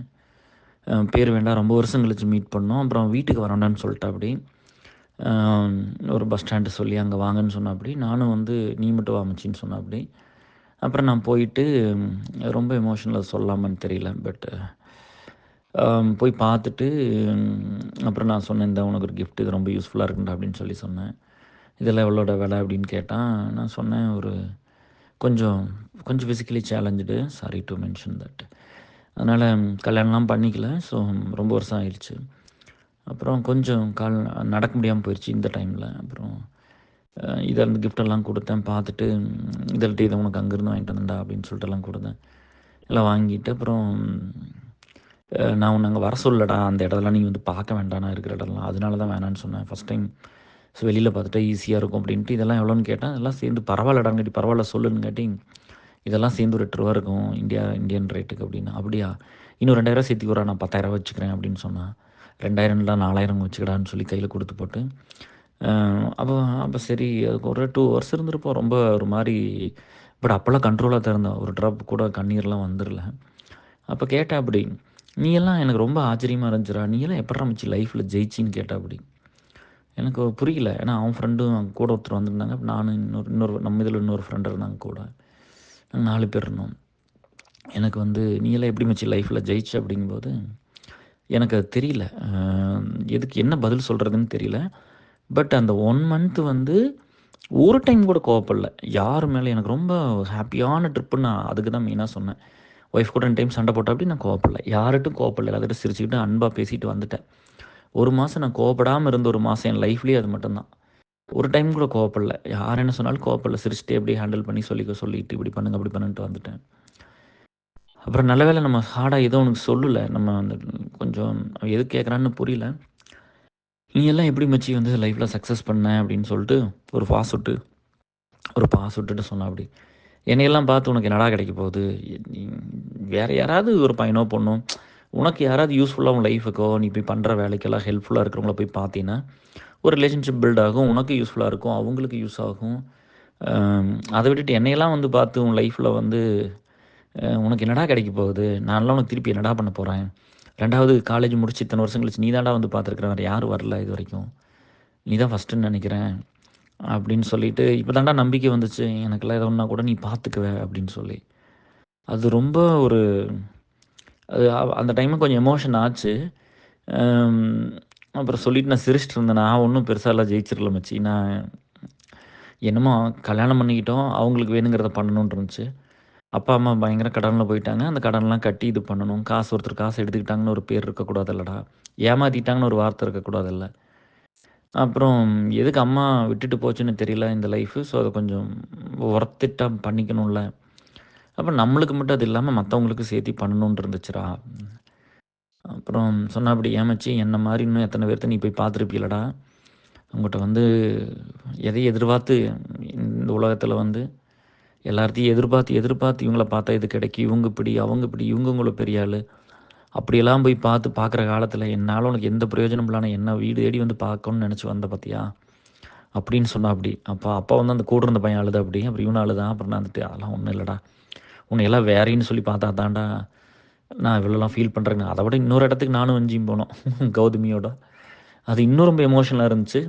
A: பேர் வேண்டாம். ரொம்ப வருஷம் கழிச்சு மீட் பண்ணோம். அப்புறம் வீட்டுக்கு வரேன்டான்னு சொல்லிட்டாப்படி. அ ஒரு பஸ் ஸ்டாண்டு சொல்லி அங்க வாங்கன்னு சொன்னாப்படி. நானும் வந்து நீ மட்டும் வா மச்சின்னு சொன்னாப்படி. அப்புறம் நான் போயிட்டு ரொம்ப எமோஷனலா சொல்லாமான்னு தெரியல. பட் போய் பார்த்துட்டு அப்புறம் நான் சொன்னேன், "இந்தா உனக்கு ஒரு கிஃப்ட். இது ரொம்ப யூஸ்ஃபுல்லா இருக்கும்டா" அப்படின்னு சொல்லி சொன்னேன். "இதெல்லாம் எவ்வளோடா விலை?" அப்படின்னு கேட்டான். நான் சொன்னேன், "ஒரு கொஞ்சம் கொஞ்சம் physically challenged. Sorry to mention that." அதனால கல்யாணம்லாம் பண்ணிக்கல. ஸோ ரொம்ப வருஷம் ஆயிருச்சு. அப்புறம் கொஞ்சம் நடக்க முடியாம போயிருச்சு இந்த டைம்ல. அப்புறம் இத அந்த கிஃப்ட்டெல்லாம் குடுத்தேன். பார்த்துட்டு, "இதழ்ட்ட இத உனக்கு அங்கேருந்து வாங்கிட்டு வந்தேன்டா" அப்படின்னு சொல்லிட்டுலாம் குடுத்தேன். எல்லாம் வாங்கிட்டு அப்புறம் நான் உன்ன அங்க வர சொல்லலடா. அந்த இடத்தெல்லாம் நீ வந்து பார்க்க வேண்டாம். நான் இருக்கிற இடம்லாம். அதனால தான் வேணான்னு சொன்னேன். ஃபர்ஸ்ட் டைம் வெளியில பார்த்துட்டா ஈஸியா இருக்கும் அப்படின்ட்டு. இதெல்லாம் எவ்வளோன்னு கேட்டேன். அதெல்லாம் சேர்ந்து பரவாயில்லடாங்காட்டி பரவாயில்ல சொல்லுங்காட்டி, இதெல்லாம் சேர்ந்து ஒரு 8 ரூவா இருக்கும். இந்தியன் ரேட்டுக்கு அப்படின்னா. அப்படியா? இன்னும் 2000 சேர்த்துக்கிறா. நான் 10,000 வச்சுக்கிறேன் அப்படின்னு சொன்னான். 2000 இல்ல 4000 வச்சுக்கடான்னு சொல்லி கையில குடுத்து போட்டு, அ அப்போ அப்போ சரி அதுக்கு ஒரு 2 ஹவர்ஸ் இருந்திருப்போம். ரொம்ப ஒரு மாரி பட் அப்போலாம் கண்ட்ரோலா தான் இருந்தேன். ஒரு ட்ராப் கூட கண்ணீர்லாம் வந்துரல. அப்ப கேட்டாப்படி, "நீ எல்லாம் எனக்கு ரொம்ப ஆச்சரியமா இருந்துச்சுடா. நீ எல்லாம் எப்புட்றா மச்சி லைஃப்ல ஜெயிச்சீன்னு?" கேட்டாப்படி. எனக்கு புரியல. ஏன்னா அவன் ஃப்ரெண்டும் அவங்க கூட ஒருத்தர் வந்திருந்தாங்க. நானும் இன்னொரு நம்ம இதில இன்னொரு ஃப்ரெண்ட் இருந்தாங்க கூட. நாங்க 4 பேர் இருந்தோம். எனக்கு வந்து, "நீ எல்லாம் எப்படி மச்சி லைஃப்ல ஜெயிச்ச?" அப்படிங்கும்போது, எனக்கு அது தெரியல. எதுக்கு என்ன பதில் சொல்றதுன்னு தெரியல. பட் அந்த 1 மந்த் வந்து ஒரு டைம் கூட கோவப்படல. யார் மேல எனக்கு ரொம்ப ஹேப்பியான ட்ரிப்புன்னு நான் அதுக்கு தான் மெயினா சொன்னேன். ஒய்ஃப் கூட 2 டைம் சண்டை போட்டாப்படி நான் கோவப்படல. யார்ட்டயும் கோவப்படல. எல்லார்ட்டயும் சிரிச்சுக்கிட்டு அன்பா பேசிட்டு வந்துட்டேன். 1 மாசம் நான் கோவப்படாம இருந்த 1 மாசம் என் லைஃப்லயே அது மட்டும் தான். ஒரு டைம் கூட கோவப்படல. யார் என்ன சொன்னாலும் கோவப்படல. சிரிச்சுட்டே அப்படியே ஹேண்டில் பண்ணி சொல்லிட்டு இப்படி பண்ணுங்க, அப்படி பண்ணுன்ட்டு வந்துட்டேன். அப்புறம் நல்ல வேளை நம்ம ஹார்டா எதுவும் அவனுக்கு சொல்லல. நம்ம அந்த கொஞ்சம் அவன் எதுக்கு கேட்குறான்னு புரியல. "நீ எல்லாம் எப்படி மச்சி வந்து லைஃப்ல சக்சஸ் பண்ண?" அப்படின்னு சொல்லிட்டு ஒரு பாஸ் விட்டுட்டு சொன்னாப்படி. என்னையெல்லாம் பார்த்து உனக்கு என்னடா கிடைக்க போகுது? நீ வேறு யாராவது ஒரு பையனோ, பொண்ணோ உனக்கு யாராவது யூஸ்ஃபுல்லாக உன் லைஃபுக்கோ, நீ போய் பண்ணுற வேலைக்கெல்லாம் ஹெல்ப்ஃபுல்லாக இருக்கிறவங்கள போய் பார்த்தீன்னா, ஒரு ரிலேஷன்ஷிப் பில்ட் ஆகும். உனக்கு யூஸ்ஃபுல்லாக இருக்கும். அவங்களுக்கு யூஸ் ஆகும். அதை விட்டுட்டு என்னையெல்லாம் வந்து பார்த்து உன் லைஃப்பில் வந்து உனக்கு என்னடா கிடைக்க போகுது? நான்லாம் உனக்கு திருப்பி என்னடா பண்ண போகிறேன்? 2வது காலேஜ் முடிச்சு இத்தனை வருஷம் கழிச்சு நீ தான்டா வந்து பார்த்துருக்குற. வேறு யாரும் வரல இது வரைக்கும். நீ தான் ஃபஸ்ட்டுன்னு நினைக்கிறேன். அப்படின்னு சொல்லிட்டு, இப்போ தான்டா நம்பிக்கை வந்துச்சு. எனக்கெல்லாம் எது ஒன்றா கூட நீ பார்த்துக்குவ அப்படின்னு சொல்லி. அது ரொம்ப ஒரு அது அந்த டைமில் கொஞ்சம் எமோஷன் ஆச்சு. அப்புறம் சொல்லிட்டு நான் சிரிச்சிட்டு இருந்தேன். நான் ஒன்றும் பெருசாலாம் ஜெயிச்சிடல மச்சி. நான் என்னமோ கல்யாணம் பண்ணிக்கிட்டோம். அவங்களுக்கு வேணுங்கிறத பண்ணணும்னு இருந்துச்சு. அப்பா, அம்மா பயங்கர கடனில் போயிட்டாங்க. அந்த கடன்லாம் கட்டி இது பண்ணணும். ஒருத்தர் காசு எடுத்துக்கிட்டாங்கன்னு ஒரு பேர் இருக்கக்கூடாதுல்லடா. ஏமாற்றிட்டாங்கன்னு ஒரு வார்த்தை இருக்கக்கூடாதுல்ல. அப்புறம் எதுக்கு அம்மா விட்டுட்டு போச்சுன்னு தெரியல இந்த லைஃபு. ஸோ அதை கொஞ்சம் ஒர்த்திட்டா பண்ணிக்கணும்ல. அப்புறம் நம்மளுக்கு மட்டும் அது இல்லாமல் மற்றவங்களுக்கு சேர்த்தி பண்ணணுன்னு இருந்துச்சுடா. அப்புறம் சொன்னா, அப்படி ஏமாச்சி என்ன மாதிரி இன்னும் எத்தனை பேர்த்த நீ போய் பார்த்துருப்பீலடா. அவங்ககிட்ட வந்து எதையும் எதிர்பார்த்து இந்த உலகத்தில் வந்து எல்லார்த்தையும் எதிர்பார்த்து இவங்கள பார்த்தா இது கிடைக்கும். இவங்க இப்படி, அவங்க இப்படி, இவங்க உங்களை பெரிய ஆள். அப்படியெல்லாம் போய் பார்க்குற காலத்தில் என்னால் உனக்கு எந்த பிரயோஜனம் இல்லாம என்ன வீடு தேடி வந்து பார்க்கணும்னு நினச்சி வந்த பார்த்தியா அப்படின்னு சொன்னா. அப்படி அப்பா வந்து அந்த கூட இருந்த பையன் அழுது. அப்புறம் இவனு அழுதான். அப்புறம் நான் வந்துட்டு அதெல்லாம் ஒன்றும் இல்லைடா, உன்னை எல்லாம் வேறேன்னு சொல்லி பார்த்தா தான்டா நான் இவ்வளோலாம் ஃபீல் பண்ணுறேங்க. அதை விட இன்னொரு இடத்துக்கு நானும் வஞ்சியும் போனோம் கௌதமியோட. அது இன்னும் ரொம்ப எமோஷனலாக இருந்துச்சு.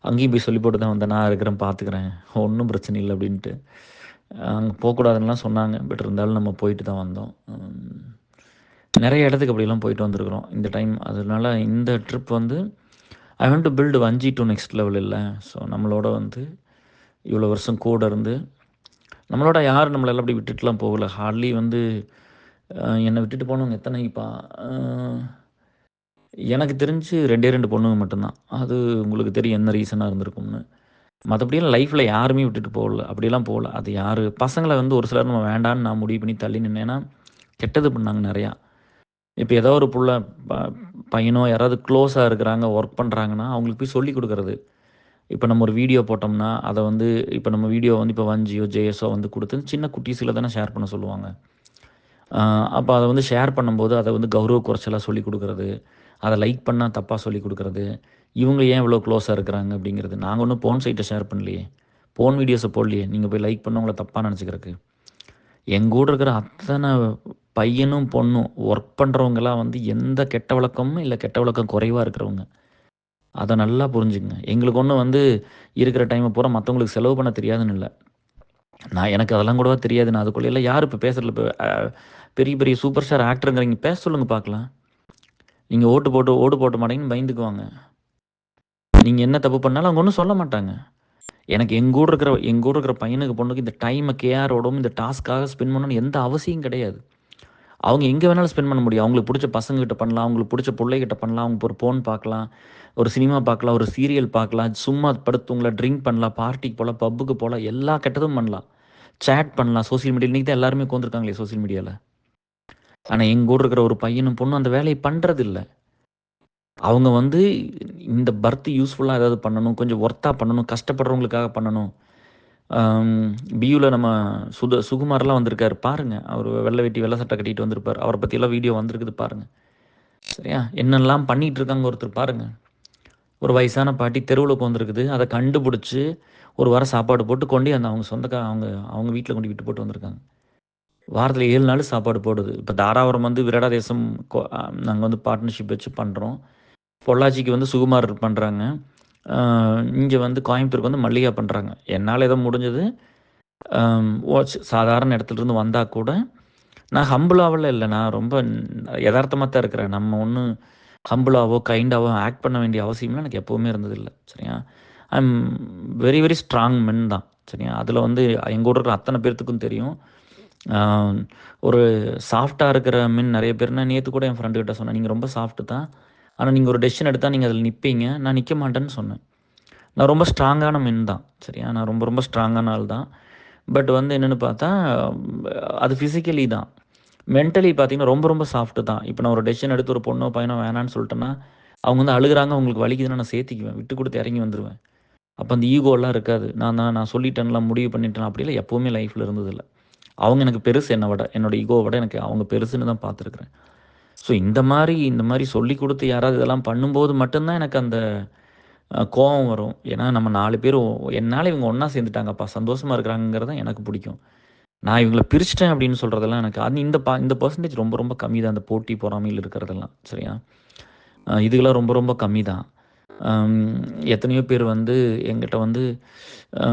A: அங்கேயும் போய் சொல்லி போட்டு தான் வந்தேன், நான் இருக்கிறேன் பார்த்துக்கிறேன், ஒன்றும் பிரச்சனை இல்லை அப்படின்ட்டு. அங்கே போகக்கூடாதுன்னெலாம் சொன்னாங்க. பட் இருந்தாலும் நம்ம போயிட்டு தான் வந்தோம். நிறைய இடத்துக்கு அப்படிலாம் போயிட்டு வந்திருக்கிறோம் இந்த டைம். அதனால இந்த ட்ரிப் வந்து ஐ வாண்ட் டு பில்டு வஞ்சி டு நெக்ஸ்ட் லெவல் இல்லை. ஸோ நம்மளோட வந்து இவ்வளோ வருஷம் கூட இருந்து நம்மளோட யாரும் நம்மளெல்லாம் அப்படி விட்டுட்டுலாம் போகல. ஹார்ட்லி வந்து என்னை விட்டுட்டு போனவங்க எத்தனைப்பா, எனக்கு தெரிஞ்சு 2 பொண்ணுங்க மட்டும்தான். அது உங்களுக்கு தெரியும் என்ன ரீசனாக இருந்திருக்கும்னு. மற்றபடியெல்லாம் லைஃப்பில் யாருமே விட்டுட்டு போகல, அப்படிலாம் போகல. அது யார் பசங்களை வந்து ஒரு சிலர் நம்ம வேண்டான்னு நான் முடிவு பண்ணி தள்ளி நின்னேன்னா கெட்டது பண்ணாங்க நிறையா. இப்போ ஏதோ ஒரு புள்ள பையனோ யாராவது க்ளோஸாக இருக்கிறாங்க, ஒர்க் பண்ணுறாங்கன்னா அவங்களுக்கு போய் சொல்லி கொடுக்குறது. இப்போ நம்ம ஒரு வீடியோ போட்டோம்னா அதை வந்து இப்போ நம்ம வீடியோ வந்து இப்போ வஞ்சியோ ஜேஎஸோ வந்து கொடுத்து சின்ன குட்டீஸில் தானே ஷேர் பண்ண சொல்லுவாங்க. அப்போ அதை வந்து ஷேர் பண்ணும்போது அதை வந்து கௌரவ குறைச்சலாக சொல்லி கொடுக்குறது, அதை லைக் பண்ணால் தப்பாக சொல்லி கொடுக்குறது, இவங்க ஏன் இவ்வளோ க்ளோஸாக இருக்கிறாங்க அப்படிங்கிறது. நாங்கள் ஒன்றும் போன் சைட்டை ஷேர் பண்ணலையே, போன் வீடியோஸை போடலையே, நீங்கள் போய் லைக் பண்ணவங்கள தப்பாக நினச்சிக்கிறக்கு. எங்கூட இருக்கிற அத்தனை பையனும் பொண்ணும் ஒர்க் பண்ணுறவங்களாம் வந்து எந்த கெட்ட வழக்கமும் இல்லை, கெட்ட வழக்கம் குறைவாக இருக்கிறவங்க. அதை நல்லா புரிஞ்சுங்க. எங்களுக்கு ஒன்றும் வந்து இருக்கிற டைமை பூரா மற்றவங்களுக்கு செலவு பண்ண தெரியாதுன்னு இல்லை. எனக்கு அதெல்லாம் கூடவா தெரியாது. நான் அதுக்குள்ளேயெல்லாம் யார் இப்போ பேசுகிறல. இப்போ பெரிய பெரிய சூப்பர் ஸ்டார் ஆக்டருங்கிறீங்க, பேச சொல்லுங்கள் பார்க்கலாம். நீங்கள் ஓட்டு போட்ட மாட்டேங்கன்னு பயந்துக்குவாங்க. நீங்கள் என்ன தப்பு பண்ணாலும் அவங்க ஒன்றும் சொல்ல மாட்டாங்க. எனக்கு எங்கூட இருக்கிற பையனுக்கு பொண்ணுக்கு இந்த டைமை கேரோடும் இந்த டாஸ்க்காக ஸ்பெண்ட் பண்ணணும்னு எந்த அவசியம் கிடையாது. அவங்க எங்கே வேணாலும் ஸ்பெண்ட் பண்ண முடியும். அவங்களுக்கு பிடிச்ச பசங்ககிட்ட பண்ணலாம், அவங்களுக்கு பிடிச்ச பிள்ளைகிட்ட பண்ணலாம், அவங்க ஒரு ஃபோன் பார்க்கலாம், ஒரு சினிமா பார்க்கலாம், ஒரு சீரியல் பார்க்கலாம், சும்மா படுத்துவங்கள ட்ரிங்க் பண்ணலாம், பார்ட்டிக்கு போகலாம், பப்புக்கு போகலாம், எல்லா கெட்டதும் பண்ணலாம், சேட் பண்ணலாம். சோசியல் மீடியா இன்றைக்கி தான் எல்லாருமே உட்காந்துருக்காங்களே சோசியல் மீடியாவில். ஆனால் எங்கூட இருக்கிற ஒரு பையனும் பொண்ணும் அந்த வேலையை பண்ணுறதில்ல. அவங்க வந்து இந்த பர்த் யூஸ்ஃபுல்லாக ஏதாவது பண்ணணும், கொஞ்சம் ஒர்த்தாக பண்ணணும், கஷ்டப்படுறவங்களுக்காக பண்ணணும். பியூவில் நம்ம சுகுமார்லாம் வந்திருக்காரு பாருங்கள். அவர் வெள்ளை வேட்டி வெள்ளை சட்டை கட்டிட்டு வந்திருப்பார். அவரை பற்றியெல்லாம் வீடியோ வந்திருக்குது பாருங்கள். சரியா, என்னெல்லாம் பண்ணிகிட்டு இருக்காங்க ஒருத்தர் பாருங்கள். ஒரு வயசான பாட்டி தெருவில் வந்திருக்குது. அதை கண்டுபிடிச்சி ஒரு வாரம் சாப்பாடு போட்டு கொண்டு அவங்க அவங்க வீட்டில் கொண்டு விட்டு போட்டு வந்திருக்காங்க. வாரத்தில் 7 நாள் சாப்பாடு போடுது. இப்போ தாராபுரம் வந்து விரடா தேசம் நாங்கள் வந்து பார்ட்னர்ஷிப் வச்சு பண்ணுறோம். பொள்ளாச்சிக்கு வந்து சுகுமார் பண்ணுறாங்க. இங்கே வந்து கோயம்புத்தூருக்கு வந்து மல்லிகா பண்ணுறாங்க. என்னால் எதோ முடிஞ்சது. சாதாரண இடத்துலேருந்து வந்தால் கூட நான் ஹம்பிளாவில் இல்லை, நான் ரொம்ப யதார்த்தமாக தான் இருக்கிறேன். நம்ம ஒன்றும் ஹம்பிளாவோ கைண்டாவோ ஆக்ட் பண்ண வேண்டிய அவசியம்லாம் எனக்கு எப்போவுமே இருந்ததில்லை. சரியா, I am very very strong மென் தான். சரியா, அதில் வந்து எங்கள் கூட இருக்கிற அத்தனை பேர்த்துக்கும் தெரியும். ஒரு சாஃப்டாக இருக்கிற மென் நிறைய பேர். நான் நேற்று கூட என் ஃப்ரெண்டுக்கிட்ட சொன்னேன், நீங்கள் ரொம்ப சாஃப்ட்டு தான், ஆனால் நீங்கள் ஒரு டெசிஷன் எடுத்தால் நீங்கள் அதில் நிற்பீங்க, நான் நிற்க மாட்டேன்னு சொன்னேன். நான் ரொம்ப ஸ்ட்ராங்கான மென் தான். சரியா, நான் ரொம்ப ரொம்ப ஸ்ட்ராங்கான ஆள் தான். பட் வந்து என்னென்னு பார்த்தா அது ஃபிசிக்கலி தான். மென்டலி பார்த்தீங்கன்னா ரொம்ப ரொம்ப சாஃப்ட்டு தான். இப்போ நான் ஒரு டெசிஷன் எடுத்து ஒரு பொண்ணோ பையனோ வேணான்னு சொல்லிட்டேன்னா அவங்க வந்து அழுகிறாங்க, அவங்களுக்கு வலிக்குதுன்னா நான் சேர்த்திக்குவேன், விட்டு கொடுத்து இறங்கி வந்துடுவேன். அப்போ அந்த ஈகோலாம் இருக்காது. நான் சொல்லிட்டேன்லாம், முடிவு பண்ணிட்டேன் அப்படிலாம் எப்போவுமே லைஃப்பில் இருந்ததில்ல. அவங்க எனக்கு பெருசு என்னை விட. என்னோட ஈகோவை விட எனக்கு அவங்க பெருசுன்னு தான் பார்த்துருக்குறேன். ஸோ இந்த மாரி சொல்லிக் குடுத்து யாராவது இதெல்லாம் பண்ணும்போது மட்டும் தான் எனக்கு அந்த கோவம் வரும். ஏன்னா நம்ம 4 பேர் என்னால இவங்க ஒண்ணா சேர்ந்துட்டாங்கப்பா, சந்தோஷமா இருக்கிறாங்கங்கிறது தான் எனக்கு பிடிக்கும். நான் இவங்கள பிரிச்சுட்டேன் அப்படின்னு சொல்றதெல்லாம் எனக்கு அது இந்த பெர்சன்டேஜ் ரொம்ப ரொம்ப கம்மி தான். அந்த போட்டி பொறாமையில் இருக்கிறதெல்லாம். சரியா? இதுகெல்லாம் ரொம்ப ரொம்ப கம்மி தான். அம் எத்தனையோ பேர் வந்து என்கிட்ட வந்து அ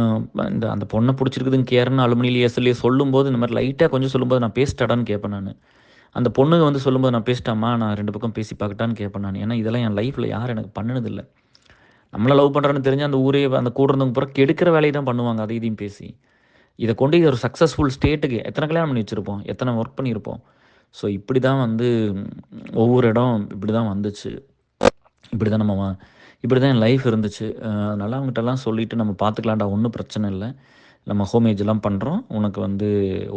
A: அந்த பொண்ண புடிச்சிருக்குதுன்னு கேர்ன்னு அலுமினியில எஸ்எல்ஏ சொல்லும்போது, இந்த மாரி லைட்டா கொஞ்சம் சொல்லும்போது நான் பேசிட்டாடான்னு கேட்பேன் நானு. அந்த பொண்ணு வந்து சொல்லும்போது நான் பேசிட்டாம்மா, நான் 2 பக்கம் பேசி பார்க்கட்டான்னு கேட்பேன் நானு. ஏன்னா இதெல்லாம் என் லைஃப்ல யாரும் எனக்கு பண்ணுனதில்ல. நம்மள லவ் பண்றான்னு தெரிஞ்சா அந்த ஊரே அந்த கூட இருந்தவங்க பூரா கெடுக்கிற வேலைய தான் பண்ணுவாங்க, அதை இதையும் பேசி. இத கொண்டு ஒரு சக்சஸ்ஃபுல் ஸ்டேட்டுக்கு எத்தன கல்யாணம் பண்ணி வச்சிருப்போம்? எத்தன ஒர்க் பண்ணியிருப்போம்? ஸோ இப்படி தான் வந்து ஒவ்வொரு இடம் இப்படி தான் வந்துச்சு. இப்படி தான் நம்ம இப்படி தான் என் லைஃப் இருந்துச்சு. அதனால அவங்ககிட்டலாம் சொல்லிட்டு நம்ம பார்த்துக்கலாம்டா, ஒண்ணும் பிரச்சனை இல்ல. நம்ம ஹோமேஜ்லாம் பண்றோம். உனக்கு வந்து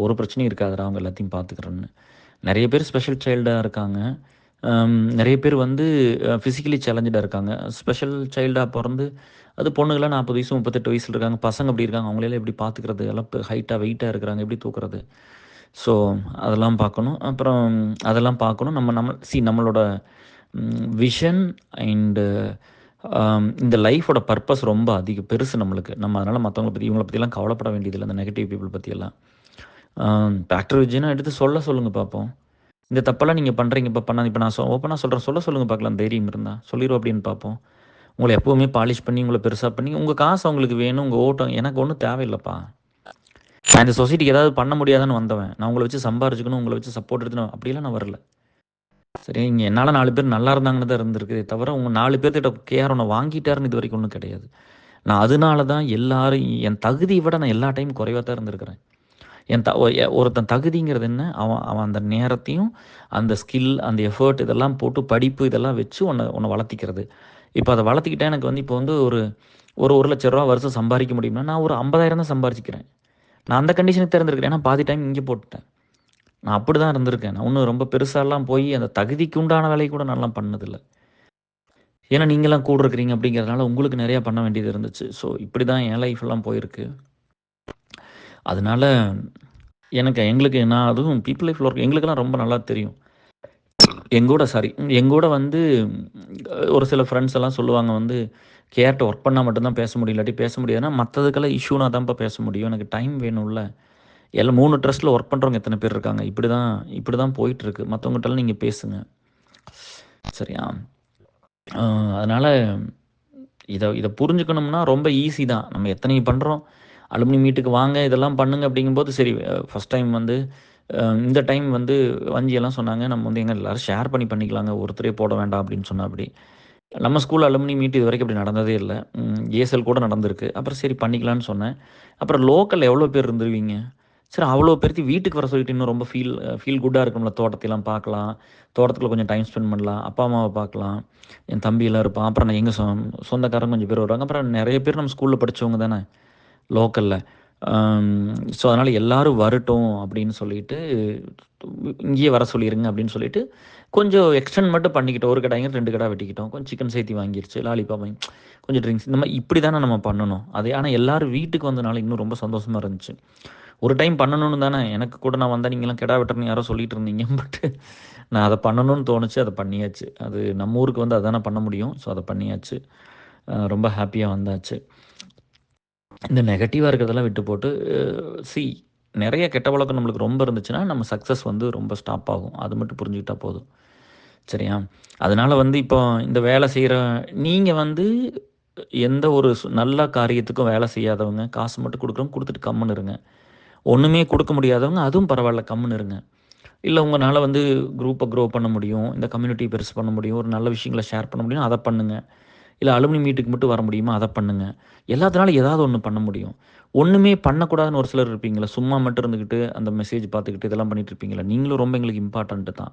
A: ஒரு பிரச்சனையும் இருக்காதுடா, அவங்க எல்லாத்தையும் பார்த்துக்கிறேன்னு. நெறைய பேர் ஸ்பெஷல் சைல்டா இருக்காங்க. நெறைய பேர் வந்து ஃபிசிக்கலி சேலஞ்சுடா இருக்காங்க. ஸ்பெஷல் சைல்டா பொறந்து அது பொண்ணுங்கலாம் 40 வயசு, 38 வயசுல இருக்காங்க. பசங்க அப்படி இருக்காங்க. அவங்களயெல்லாம் எப்படி பார்த்துக்கிறது? எல்லாம் ஹைட்டா, வெயிட்டா இருக்கிறாங்க. எப்படி தூக்குறது? ஸோ, அதெல்லாம் பார்க்கணும். அப்புறம் அதெல்லாம் பார்க்கணும். நம்ம நம்ம நம்மளோட விஷன் அண்டு இந்த லைஃபோட பர்ப்பஸ் ரொம்ப பெருசு நம்மளுக்கு. நம்ம அதனால மத்தவங்கள பத்தி, இவங்கள பத்திலாம் கவலைப்பட வேண்டியதில்ல. இந்த நெகட்டிவ் பீப்பிள் பத்தியெல்லாம். டாக்டர் விஜய்னா எடுத்து சொல்லுங்க பார்ப்போம். இந்த தப்பெல்லாம் நீங்க பண்றீங்க. இப்ப பண்ணாத. இப்ப நான் ஓப்பனா சொல்றேன். சொல்லுங்க பார்க்கலாம் தைரியம் இருந்தா. சொல்லிருவோம் அப்படின்னு பார்ப்போம். உங்கள எப்பவுமே பாலிஷ் பண்ணி, உங்கள பெருசா பண்ணி, உங்க காசு அவங்களுக்கு வேணும், உங்க ஓட்டம் எனக்கு ஒண்ணும் தேவையில்லப்பா. நான் இந்த சொசைட்டிக்கு ஏதாவது பண்ண முடியாதான்னு வந்தவன். நான் உங்கள வச்சு சம்பாரிச்சுக்கணும், உங்கள வச்சு சப்போர்ட் எடுத்துணும் அப்படியெல்லாம் நான் வரல. சரி, இங்க என்னால 4 பேர் நல்லா இருந்தாங்கன்னு தான் இருந்திருக்குதே தவிர, உங்க 4 பேர்த்துக்கிட்ட கேர் ஒண்ண வாங்கிட்டாருன்னு இதுவரைக்கும் ஒண்ணும் கிடையாது. நான் அதனால தான் எல்லாரும் என் தகுதிய விட நான் எல்லா டைமும் குறைவா தான் இருந்திருக்கிறேன். என் த ஒ எ ஒருத்தன் தகுதிங்கிறது என்ன? அவன் அவன் அந்த நேரத்தையும், அந்த ஸ்கில், அந்த எஃபோர்ட் இதெல்லாம் போட்டு படிப்பு இதெல்லாம் வச்சு உன்ன உன்ன வளர்த்திக்கிறது. இப்ப அத வளர்த்திக்கிட்டா எனக்கு வந்து இப்போ வந்து ஒரு ஒரு ரூ. 1,00,000 வருஷம் சம்பாரிக்க முடியும்னா, நான் ஒரு 50,000 தான் சம்பாரிச்சுக்கிறேன். நான் அந்த கண்டிஷனுக்கு தான் இருந்திருக்கிறேன். ஏன்னா பாதி டைம் இங்க போட்டுட்டேன். நான் அப்படிதான் இருந்திருக்கேன். நான் ஒண்ணும் ரொம்ப பெருசாலாம் போய் அந்த தகுதிக்கு உண்டான வேலைய கூட நான்லாம் பண்ணதில்ல. ஏன்னா நீங்கலாம் கூட இருக்கிறீங்க அப்படிங்கிறதுனால உங்களுக்கு நெறையா பண்ண வேண்டியது இருந்துச்சு. ஸோ இப்படி தான் என் லைஃப்லாம் போயிருக்கு. அதனால எங்களுக்கு நான் அதுவும் பீப்பிள் லைஃப்ல ஒர்க் எங்களுக்கெல்லாம் ரொம்ப நல்லா தெரியும். எங்கூட வந்து ஒரு சில ஃப்ரெண்ட்ஸ் எல்லாம் சொல்லுவாங்க வந்து, "கேர்ட்ட ஒர்க் பண்ணா மட்டும் தான் பேச முடியும். இல்லாட்டி பேச முடியாதுன்னா, மத்ததுக்கெல்லாம் இஷ்யூனா தான்ப்பா பேச முடியும். எனக்கு டைம் வேணும்ல." எல்லாம் 3 ட்ரஸ்ட்ல ஒர்க் பண்றவங்க எத்தன பேர் இருக்காங்க? இப்படிதான் போயிட்டுருக்கு. மத்தவங்கட்டலாம் நீங்க பேசுங்க. சரியா? அ அதனால இத இத புரிஞ்சுக்கணும்னா ரொம்ப ஈஸி தான். நம்ம எத்தனை பண்றோம். அலுமினி மீட்டுக்கு வாங்க, இதெல்லாம் பண்ணுங்க அப்படிங்கும்போது சரி ஃபர்ஸ்ட் டைம் வந்து இந்த டைம் வந்து வஞ்சியெல்லாம் சொன்னாங்க. நம்ம வந்து எங்க எல்லாரும் ஷேர் பண்ணிக்கலாங்க. ஒருத்தரே போட வேண்டாம் அப்படின்னு சொன்னாப்படி. நம்ம ஸ்கூல் அலுமினி மீட் இதுவரைக்கும் இப்படி நடந்ததே இல்ல. ஏஎஸ்எல் கூட நடந்திருக்கு. அப்புறம் சரி பண்ணிக்கலான்னு சொன்னேன். அப்புறம் லோக்கல்ல எவ்வளோ பேர் இருந்துருவீங்க? சரி அவ்வளோ பேத்தையும் வீட்டுக்கு வர சொல்லிட்டு இன்னும் ரொம்ப ஃபீல் குட்டா இருக்கும்ல. தோட்டத்தைலாம் பார்க்கலாம். தோட்டத்துல கொஞ்சம் டைம் ஸ்பெண்ட் பண்ணலாம். அப்பா, அம்மாவ பார்க்கலாம். என் தம்பிலாம் இருப்பான். அப்புறம் நான் எங்க சொந்தக்காரங்க கொஞ்சம் பேர் வருவாங்க. அப்புறம் நெறைய பேர் நம்ம ஸ்கூல்ல படிச்சவங்க தானே, லோக்கல்ல. அம் ஸோ அதனால எல்லாரும் வரட்டும் அப்படின்னு சொல்லிட்டு, இங்கேயே வர சொல்லிருங்க அப்படின்னு சொல்லிட்டு, கொஞ்சம் எக்ஸ்டெண்ட் மட்டும் பண்ணிக்கிட்டோம். 1 கடாய்ங்க 2 கடா வெட்டிக்கிட்டோம். கொஞ்சம் சிக்கன் சேர்த்தி வாங்கிருச்சு. லாலிபாப் வாங்கி கொஞ்சம் ட்ரிங்க்ஸ் இந்த மாரி இப்படி தானே நம்ம பண்ணணும். அது ஆனா எல்லாரும் வீட்டுக்கு வந்தனால இன்னும் ரொம்ப சந்தோஷமா இருந்துச்சு. ஒரு டைம் பண்ணணும்னு தானே எனக்கு கூட நான் வந்தா நீங்கலாம் கெடா வெட்டுறன்னு யாரோ சொல்லிட்டு இருந்தீங்க. பட் நான் அத பண்ணணும்னு தோணுச்சு. அத பண்ணியாச்சு. அது நம்ம ஊருக்கு வந்து அதானே பண்ண முடியும். ஸோ அத பண்ணியாச்சு. ரொம்ப ஹேப்பியா வந்தாச்சு. இந்த நெகட்டிவா இருக்கிறதெல்லாம் விட்டு போட்டு சி நெறைய கெட்ட பழக்கம் நம்மளுக்கு ரொம்ப இருந்துச்சுன்னா, நம்ம சக்சஸ் வந்து ரொம்ப ஸ்டாப் ஆகும். அது மட்டும் புரிஞ்சுக்கிட்டா போதும். சரியா? அதனால வந்து இப்போ இந்த வேலை செய்ற நீங்க வந்து எந்த ஒரு நல்ல காரியத்துக்கும் வேலை செய்யாதவங்க, காசு மட்டும் குடுக்குறவங்க குடுத்துட்டு கம்முனு இருங்க. ஒண்ணுமே குடுக்க முடியாதவங்க, அதுவும் பரவால்ல கம்முனு இருங்க. இல்ல உங்கனால வந்து குரூப்ப க்ரோ பண்ண முடியும். இந்த கம்யூனிட்டி பெருசு பண்ண முடியும். ஒரு நல்ல விஷயங்கள ஷேர் பண்ண முடியும். அத பண்ணுங்க. இல்ல அலுமினி மீட்டுக்கு மட்டும் வர முடியுமா? அத பண்ணுங்க. எல்லாத்துனாலும் ஏதாவது ஒண்ணு பண்ண முடியும். ஒண்ணுமே பண்ணக்கூடாதுன்னு ஒரு சிலர் இருப்பீங்கள்ல. சும்மா மட்டும் இருந்துகிட்டு, அந்த மெசேஜ் பார்த்துக்கிட்டு இதெல்லாம் பண்ணிட்டு இருப்பீங்கள்ல. நீங்களும் ரொம்ப எங்களுக்கு இம்பார்ட்டன்ட் தான்.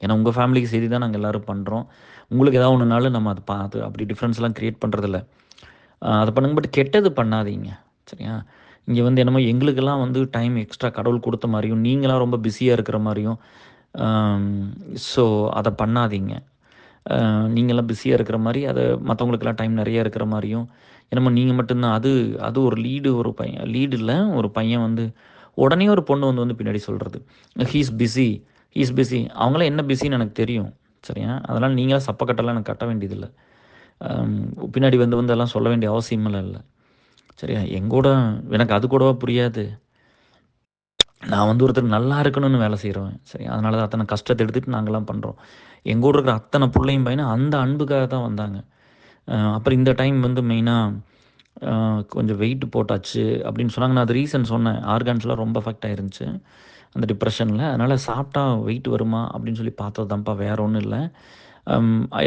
A: ஏன்னா, உங்க ஃபேமிலிக்கு செய்தி தான் நாங்க எல்லாரும் பண்றோம். உங்களுக்கு ஏதாவது ஒண்ணுனாலும் நம்ம அத பார்த்து அப்படி டிஃபரன்ஸ்லாம் கிரியேட் பண்றதில்ல. அத பண்ணுங்க. பட் கெட்டது பண்ணாதீங்க. சரியா? இங்க வந்து என்னமோ எங்களுக்கெல்லாம் வந்து டைம் எக்ஸ்ட்ரா கடவுள் குடுத்த மாரியும், நீங்கலாம் ரொம்ப பிஸியா இருக்கிற மாரியும், அம் ஸோ அத பண்ணாதீங்க. நீங்கலாம் பிஸியா இருக்கிற மாரி, அத மத்தவங்களுக்கெல்லாம் டைம் நெறைய இருக்கிற மாரியும், என்னமோ நீங்கள் மட்டும்தான் அது அது ஒரு ஒரு பையன் லீடு இல்லை, ஒரு பையன் வந்து உடனே ஒரு பொண்ணு வந்து பின்னாடி சொல்கிறது, ஹீஸ் பிஸி ஹீஸ் பிஸி. அவங்களாம் என்ன பிஸின்னு எனக்கு தெரியும். சரியா? அதனால் நீங்களாம் சப்பக்கட்டெல்லாம் எனக்கு கட்ட வேண்டியதில்லை. பின்னாடி வந்து எல்லாம் சொல்ல வேண்டிய அவசியமெல்லாம் இல்லை. சரியா? எங்கூட எனக்கு அது கூடவா புரியாது? நான் வந்து ஒருத்தர் நல்லா இருக்கணும்னு வேலை செய்கிறவன். சரி, அதனால தான் அத்தனை கஷ்டத்தை எடுத்துகிட்டு நாங்கள்லாம் பண்ணுறோம். எங்கூட இருக்கிற அத்தனை பிள்ளையும் பையனும் அந்த அன்புக்காக தான் வந்தாங்க. அப்புறம் இந்த டைம் வந்து மெயினாக கொஞ்சம் வெயிட் போட்டாச்சு அப்படின்னு சொன்னாங்க. நான் அது ரீசன் சொன்னேன். ஆர்கான்ஸ்லாம் ரொம்ப அஃபெக்ட் ஆயிருந்துச்சு அந்த டிப்ரெஷனில். அதனால் சாப்பிட்டா வெயிட் வருமா அப்படின்னு சொல்லி பார்த்தது தான்ப்பா, வேறு ஒன்றும் இல்லை.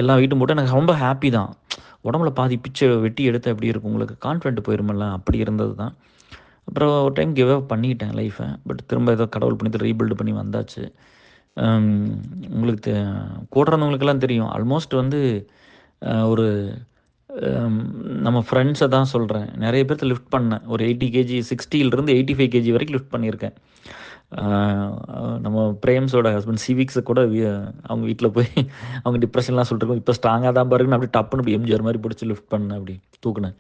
A: எல்லா வெயிட்டும் போட்டு எனக்கு ரொம்ப ஹாப்பி தான். உடம்புல பாதி பிச்சை வெட்டி எடுத்து எப்படி இருக்கும் உங்களுக்கு, கான்ஃபிடென்ட் போயிருமில்ல, அப்படி இருந்தது தான். அப்புறம் ஒரு டைம் கிவ் அப் பண்ணிட்டேன் லைஃப்பை. பட் திரும்ப ஏதோ கடவுள் புண்ணியத்தில் ரீபில்டு பண்ணி வந்தாச்சு. உங்களுக்கு கூட இருந்தவங்களுக்கெல்லாம் தெரியும். ஆல்மோஸ்ட் வந்து ஒரு நம்ம ஃப்ரெண்ட்ஸை தான் சொல்கிறேன். நிறைய பேர்த்த லிஃப்ட் பண்ணேன். ஒரு 80 கேஜி 60லேருந்து 85 கேஜி வரைக்கும் லிஃப்ட் பண்ணியிருக்கேன். நம்ம பிரேம்ஸோட ஹஸ்பண்ட் சிவிக்ஸை கூட அவங்க வீட்டில் போய் அவங்க டிப்ரெஷன்லாம் சொல்லிட்டு இப்போ ஸ்ட்ராங்காக தான் பாருங்கன்னு அப்படி டப்புன்னு அப்படி எம்ஜிஆர் மாதிரி பிடிச்சி லிஃப்ட் பண்ணேன், அப்படி தூக்குனேன்.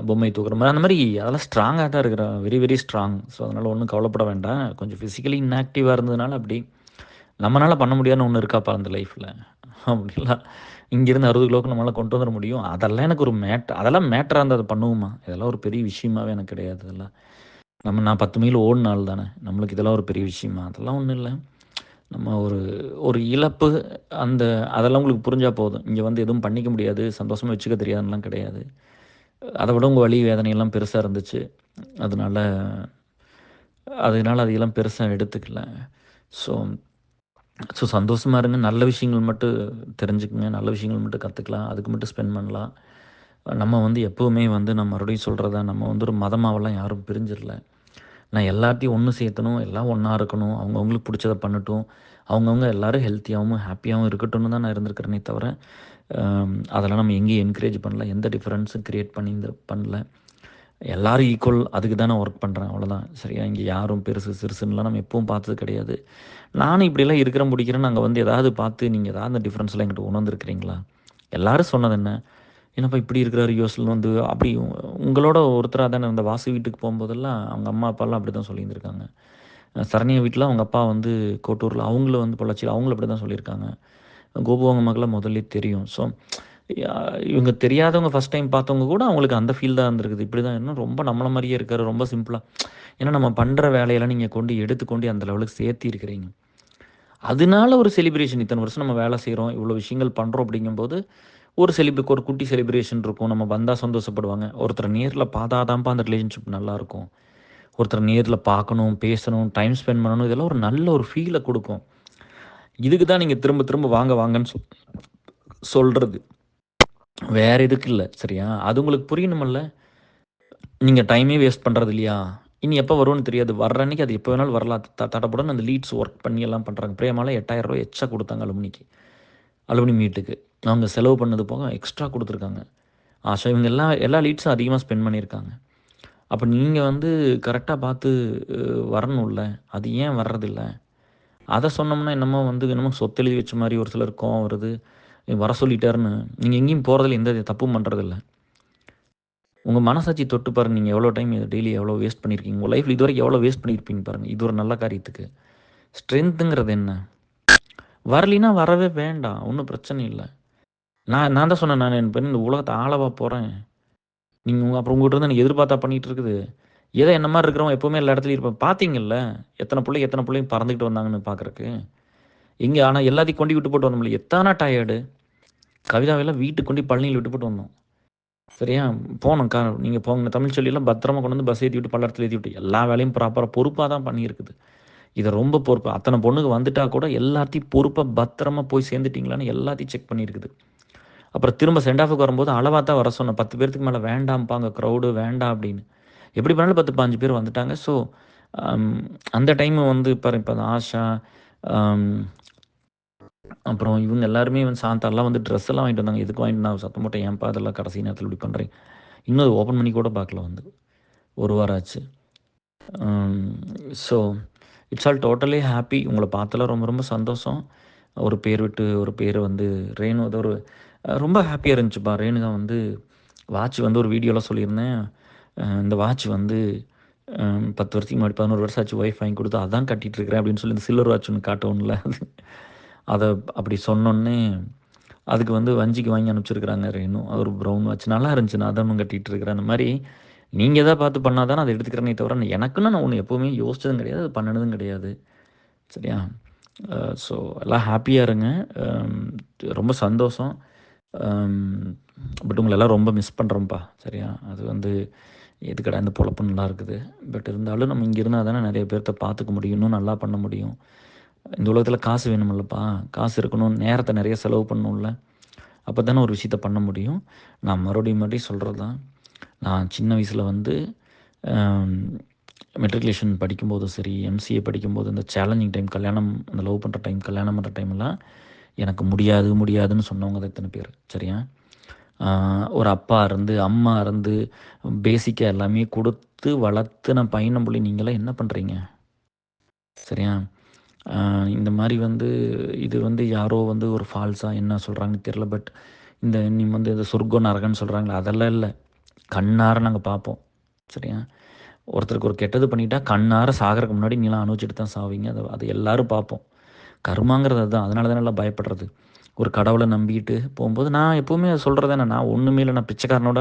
A: பொம்மை தூக்குற மாதிரி அந்த மாதிரி அதெல்லாம் ஸ்ட்ராங்காக தான் இருக்கிறேன், வெரி வெரி ஸ்ட்ராங். ஸோ அதனால் ஒன்றும் கவலைப்பட வேண்டாம். கொஞ்சம் ஃபிசிக்கலி இன்ஆக்டிவாக இருந்ததுனால அப்படி நம்மளால் பண்ண முடியாதுன்னு ஒன்று இருக்காப்பா அந்த லைஃப்பில் அப்படிலாம். இங்கேருந்து 60 கிலோவுக்கு நம்மளால் கொண்டு வந்துட முடியும். அதெல்லாம் எனக்கு ஒரு அதெல்லாம் மேட்டராக இருந்தால் அதை பண்ணுவோமா? இதெல்லாம் ஒரு பெரிய விஷயமாவே எனக்கு கிடையாது. இதெல்லாம் நான் 10 மைல் ஓடின ஆள் தானே. நம்மளுக்கு இதெல்லாம் ஒரு பெரிய விஷயமா? அதெல்லாம் ஒன்றும் இல்லை. நம்ம ஒரு ஒரு இழப்பு அதெல்லாம் உங்களுக்கு புரிஞ்சால் போதும். இங்கே வந்து எதுவும் பண்ணிக்க முடியாது, சந்தோஷமாக வச்சுக்க தெரியாதுன்னெலாம் கிடையாது. அதை விட உங்கள் வலி வேதனையெல்லாம் பெருசாக இருந்துச்சு. அதனால அதையெல்லாம் பெருசாக எடுத்துக்கல. ஸோ ஸோ சந்தோஷமாக இருங்க. நல்ல விஷயங்கள் மட்டும் தெரிஞ்சுக்குங்க, நல்ல விஷயங்கள் மட்டும் கற்றுக்கலாம், அதுக்கு மட்டும் ஸ்பெண்ட் பண்ணலாம். நம்ம வந்து எப்போவுமே வந்து நான் மறுபடியும் சொல்கிறதா, நம்ம வந்து ஒரு மதமாவெல்லாம் யாரும் பிரிஞ்சிடல. நான் எல்லாத்தையும் ஒன்று சேர்த்தணும், எல்லாம் ஒன்றா இருக்கணும், அவங்கவுங்களுக்கு பிடிச்சத பண்ணட்டும், அவங்கவுங்க எல்லோரும் ஹெல்த்தியாகவும் ஹாப்பியாகவும் இருக்கட்டும்னு தான் நான் இருந்திருக்கிறேனே தவிர, அதெல்லாம் நம்ம எங்கேயும் என்கரேஜ் பண்ணல, எந்த டிஃப்ரென்ஸும் க்ரியேட் பண்ணல. எல்லோரும் ஈக்குவல், அதுக்கு தான் நான் ஒர்க் பண்ணுறேன், அவ்வளோதான். சரியா? இங்கே யாரும் பெருசு சிறுசுன்னெலாம் நம்ம எப்பவும் பார்த்தது கிடையாது. நானும் இப்படிலாம் இருக்கிறேன் பிடிக்கிறேன்னு அங்கே வந்து ஏதாவது பார்த்து நீங்கள் ஏதாவது அந்த டிஃப்ரென்ஸ்லாம் என்கிட்ட உணர்ந்துருக்கிறீங்களா? எல்லோரும் சொன்னது என்ன, என்னப்பா இப்படி இருக்கிறாரு யூஎஸில் வந்து, அப்படி உங்களோட ஒருத்தராக தானே இந்த வாசு வீட்டுக்கு போகும்போதெல்லாம் அவங்க அம்மா அப்பாலாம் அப்படி தான் சொல்லியிருந்திருக்காங்க. சரண்யா வீட்டில் அவங்க அப்பா வந்து கோட்டூரில், அவங்கள வந்து பொள்ளாச்சியில் அவங்களும் அப்படி தான் சொல்லியிருக்காங்க. கோபு அவங்க மகளாக முதல்ல தெரியும். ஸோ இவங்க தெரியாதவங்க ஃபஸ்ட் டைம் பார்த்தவங்க கூட அவங்களுக்கு அந்த ஃபீல் தான் இருந்திருக்குது. இப்படி தான் இன்னும் ரொம்ப நம்மள மாதிரியே இருக்காரு, ரொம்ப சிம்பிளாக. ஏன்னா நம்ம பண்ணுற வேலையெல்லாம் நீங்கள் எடுத்துக்கொண்டு அந்த லெவலுக்கு சேர்த்தி இருக்கிறீங்க. அதனால ஒரு செலிப்ரேஷன், இத்தனை வருஷம் நம்ம வேலை செய்கிறோம், இவ்வளோ விஷயங்கள் பண்ணுறோம் அப்படிங்கும்போது ஒரு குட்டி செலிப்ரேஷன் இருக்கும். நம்ம வந்தால் சந்தோஷப்படுவாங்க. ஒருத்தரை நேரில் பார்த்தாதான்ப்பா அந்த ரிலேஷன்ஷிப் நல்லாயிருக்கும். ஒருத்தரை நேரில் பார்க்கணும், பேசணும், டைம் ஸ்பெண்ட் பண்ணணும், இதெல்லாம் ஒரு நல்ல ஒரு ஃபீலை கொடுக்கும். இதுக்கு தான் நீங்கள் திரும்ப திரும்ப வாங்கன்னு சொல்கிறது, வேறு எதுக்கு இல்லை. சரியா? அது உங்களுக்கு புரியணுமில்ல. நீங்கள் டைமே வேஸ்ட் பண்ணுறது இல்லையா? இனி எப்போ வரும்னு தெரியாது. வர்ற அன்றைக்கி அது எப்போ வேணாலும் வரலாம். தடப்படன்னு அந்த லீட்ஸ் ஒர்க் பண்ணி எல்லாம் பண்ணுறாங்க. பிரேமாலாம் 8000 ரூபா எக்ஸ்ட்ரா கொடுத்தாங்க அலுமினி மீட்டுக்கு. அவங்க செலவு பண்ணது போக எக்ஸ்ட்ரா கொடுத்துருக்காங்க. ஆஷா இவங்க எல்லா லீட்ஸும் அதிகமாக ஸ்பெண்ட் பண்ணியிருக்காங்க. அப்போ நீங்கள் வந்து கரெக்டாக பார்த்து வரணும்ல. அது ஏன் வர்றதில்ல? அதை சொன்னோம்னா என்னமோ சொத்து எழுதி வச்ச மாதிரி ஒரு சிலர் கோவம் வருது, வர சொல்லிட்டாருன்னு. நீங்கள் எங்கேயும் போகிறதில்ல, எந்த தப்பும் பண்ணுறதில்ல. உங்கள் மனசாட்சி தொட்டு பாருங்கள். நீங்கள் எவ்வளோ டைம் டெய்லி எவ்வளோ வேஸ்ட் பண்ணியிருக்கீங்க, உங்கள் லைஃப்பில் இதுவரைக்கும் எவ்வளோ வேஸ்ட் பண்ணியிருப்பீங்க பாருங்கள். இது ஒரு நல்ல காரியத்துக்கு. ஸ்ட்ரென்த்துங்கிறது என்ன? வரலினா வரவே வேண்டாம், ஒன்றும் பிரச்சனை இல்லை. நான் தான் சொன்னேன், நான் இந்த உலகத்தை ஆளவா போகிறேன். நீங்கள் அப்புறம் உங்கள்கிட்ட வந்து எனக்கு எதிர்பார்த்தா பண்ணிகிட்டு இருக்குது. ஏதோ என்ன மாதிரி இருக்கிறவங்க எப்போவுமே எல்லா இடத்துலையும் இருப்பேன். பார்த்தீங்கல்ல எத்தனை பிள்ளைங்க பறந்துக்கிட்டு வந்தாங்கன்னு பார்க்குறக்கு. எங்கே ஆனால் எல்லாத்தையும் கொண்டு விட்டு போட்டு வந்தோம்ல, எத்தனை டயர்டு. கவிதாவெல்லாம் வீட்டுக்கு கொண்டு பழனியில் விட்டு போட்டு வந்தோம். சரியா? போனோம் நீங்கள் போங்க, தமிழ் சொல்லியெல்லாம் பத்திரமா கொண்டு வந்து பஸ் ஏற்றி விட்டு பல்லடத்தில் ஏற்றி விட்டு எல்லா வேலையும் ப்ராப்பராக பொறுப்பாக தான் பண்ணியிருக்குது. இதை ரொம்ப பொறுப்பு. அத்தனை பொண்ணுக்கு வந்துட்டால் கூட எல்லாத்தையும் பொறுப்பாக பத்திரமா போய் சேர்ந்துட்டிங்களான்னு எல்லாத்தையும் செக் பண்ணியிருக்குது. அப்புறம் திரும்ப சென்ட் ஆஃபுக்கு வரும்போது அளவாக தான் வர சொன்னேன். 10 பேருக்கு மேலே வேண்டாம்ப்பா, அங்கே க்ரௌடு வேண்டாம் அப்படின்னு. எப்படி பண்ணாலும் 10, 15 பேர் வந்துட்டாங்க. ஸோ அந்த டைமு வந்து இப்போ ஆஷா, அப்புறம் இவங்க எல்லாருமே வந்து சாந்தாலாம் வந்து ட்ரெஸ் எல்லாம் வாங்கிட்டு வந்தாங்க. எதுக்கு வாங்கிட்டு நான் சத்தம் போட்டேன், ஏன்ப்பா அதெல்லாம் கடைசி நேரத்தில் இப்படி பண்ணுறேன். இன்னும் அது ஓப்பன் பண்ணி கூட பார்க்கல, வந்து 1 வாரம் ஆச்சு. So it's all totally happy. உங்களை பார்த்தால ரொம்ப ரொம்ப சந்தோஷம். ஒரு பேர் விட்டு ஒரு பேர் வந்து ரேணு, அது ஒரு ரொம்ப ஹாப்பியாக இருந்துச்சுப்பா. ரேணுகா வந்து வாட்ச் வந்து ஒரு வீடியோவில் சொல்லியிருந்தேன். இந்த வாட்ச் வந்து 10 வருஷத்துக்கு முன்னாடி 11 வருஷம் ஆச்சு ஒய்ஃப் வாங்கி கொடுத்து அதான் கட்டிகிட்டு இருக்கிறேன் அப்படின்னு சொல்லி இந்த சில்வர் வாட்ச் ஒன்று காட்டவும்ல அதை அப்படி சொன்னோன்னே அதுக்கு வந்து வஞ்சிக்கு வாங்கி அனுப்பிச்சிருக்கிறாங்க இன்னும் அது ஒரு ப்ரௌன் வாட்ச் நல்லா இருந்துச்சு நான் அதான் கட்டிகிட்டு இருக்கிறேன். அந்த மாதிரி நீங்கள் எதாவது பார்த்து பண்ணால் தானே அதை எடுத்துக்கிறேனே தவிர எனக்குன்னு நான் ஒன்று எப்போவுமே யோசிச்சதும் கிடையாது, அது பண்ணினதும் கிடையாது. சரியா? ஸோ எல்லாம் ஹாப்பியாக இருங்க. ரொம்ப சந்தோஷம். பட் உங்களெல்லாம் ரொம்ப மிஸ் பண்ணுறோம்ப்பா. சரியா? அது வந்து எதுக்கடா இந்த பொழப்பு நல்லா இருக்குது. பட் இருந்தாலும் நம்ம இங்கே இருந்தால் தானே நிறைய பேர்த்த பார்த்துக்க முடியும், இன்னும் நல்லா பண்ண முடியும். இந்த உலகத்தில் காசு வேணுமில்லப்பா, காசு இருக்கணும், நேரத்தை நிறைய செலவு பண்ணணும்ல, அப்போ தானே ஒரு விஷயத்த பண்ண முடியும். நான் மறுபடியும் சொல்கிறது தான், நான் சின்ன வயசில் வந்து மெட்ரிகுலேஷன் படிக்கும்போதும் சரி, எம்சிஏ படிக்கும்போது இந்த சேலஞ்சிங் டைம், கல்யாணம், அந்த லவ் பண்ணுற டைம், கல்யாணம் பண்ணுற டைம்லாம் எனக்கு முடியாதுன்னு சொன்னவங்க தான் இத்தனை பேர். சரியா? ஒரு அப்பா இருந்து அம்மா இருந்து பேசிக்காக எல்லாமே கொடுத்து வளர்த்துன பையனை புள்ளி நீங்களாம் என்ன பண்ணுறீங்க? சரியா? இந்த மாதிரி வந்து இது வந்து யாரோ வந்து ஒரு ஃபால்ஸாக என்ன சொல்கிறாங்கன்னு தெரில. பட் இந்த நீ வந்து இந்த சொர்க்கம் நரகன்னு சொல்கிறாங்களே அதெல்லாம் இல்லை, கண்ணார நாங்கள் பார்ப்போம். சரியா? ஒருத்தருக்கு ஒரு கெட்டது பண்ணிட்டா கண்ணார சாகிறதுக்கு முன்னாடி நீலாம் அனுபவிச்சுட்டு தான் சாவீங்க. அதை எல்லோரும் பார்ப்போம். கர்மாங்கிறது அதுதான். அதனால தான் நல்லா பயப்படுறது. ஒரு கடவுளை நம்பிக்கிட்டு போகும்போது நான் எப்போவுமே சொல்கிறது என்ன, நான் ஒன்றுமே இல்லை, நான் பிச்சைக்காரனோட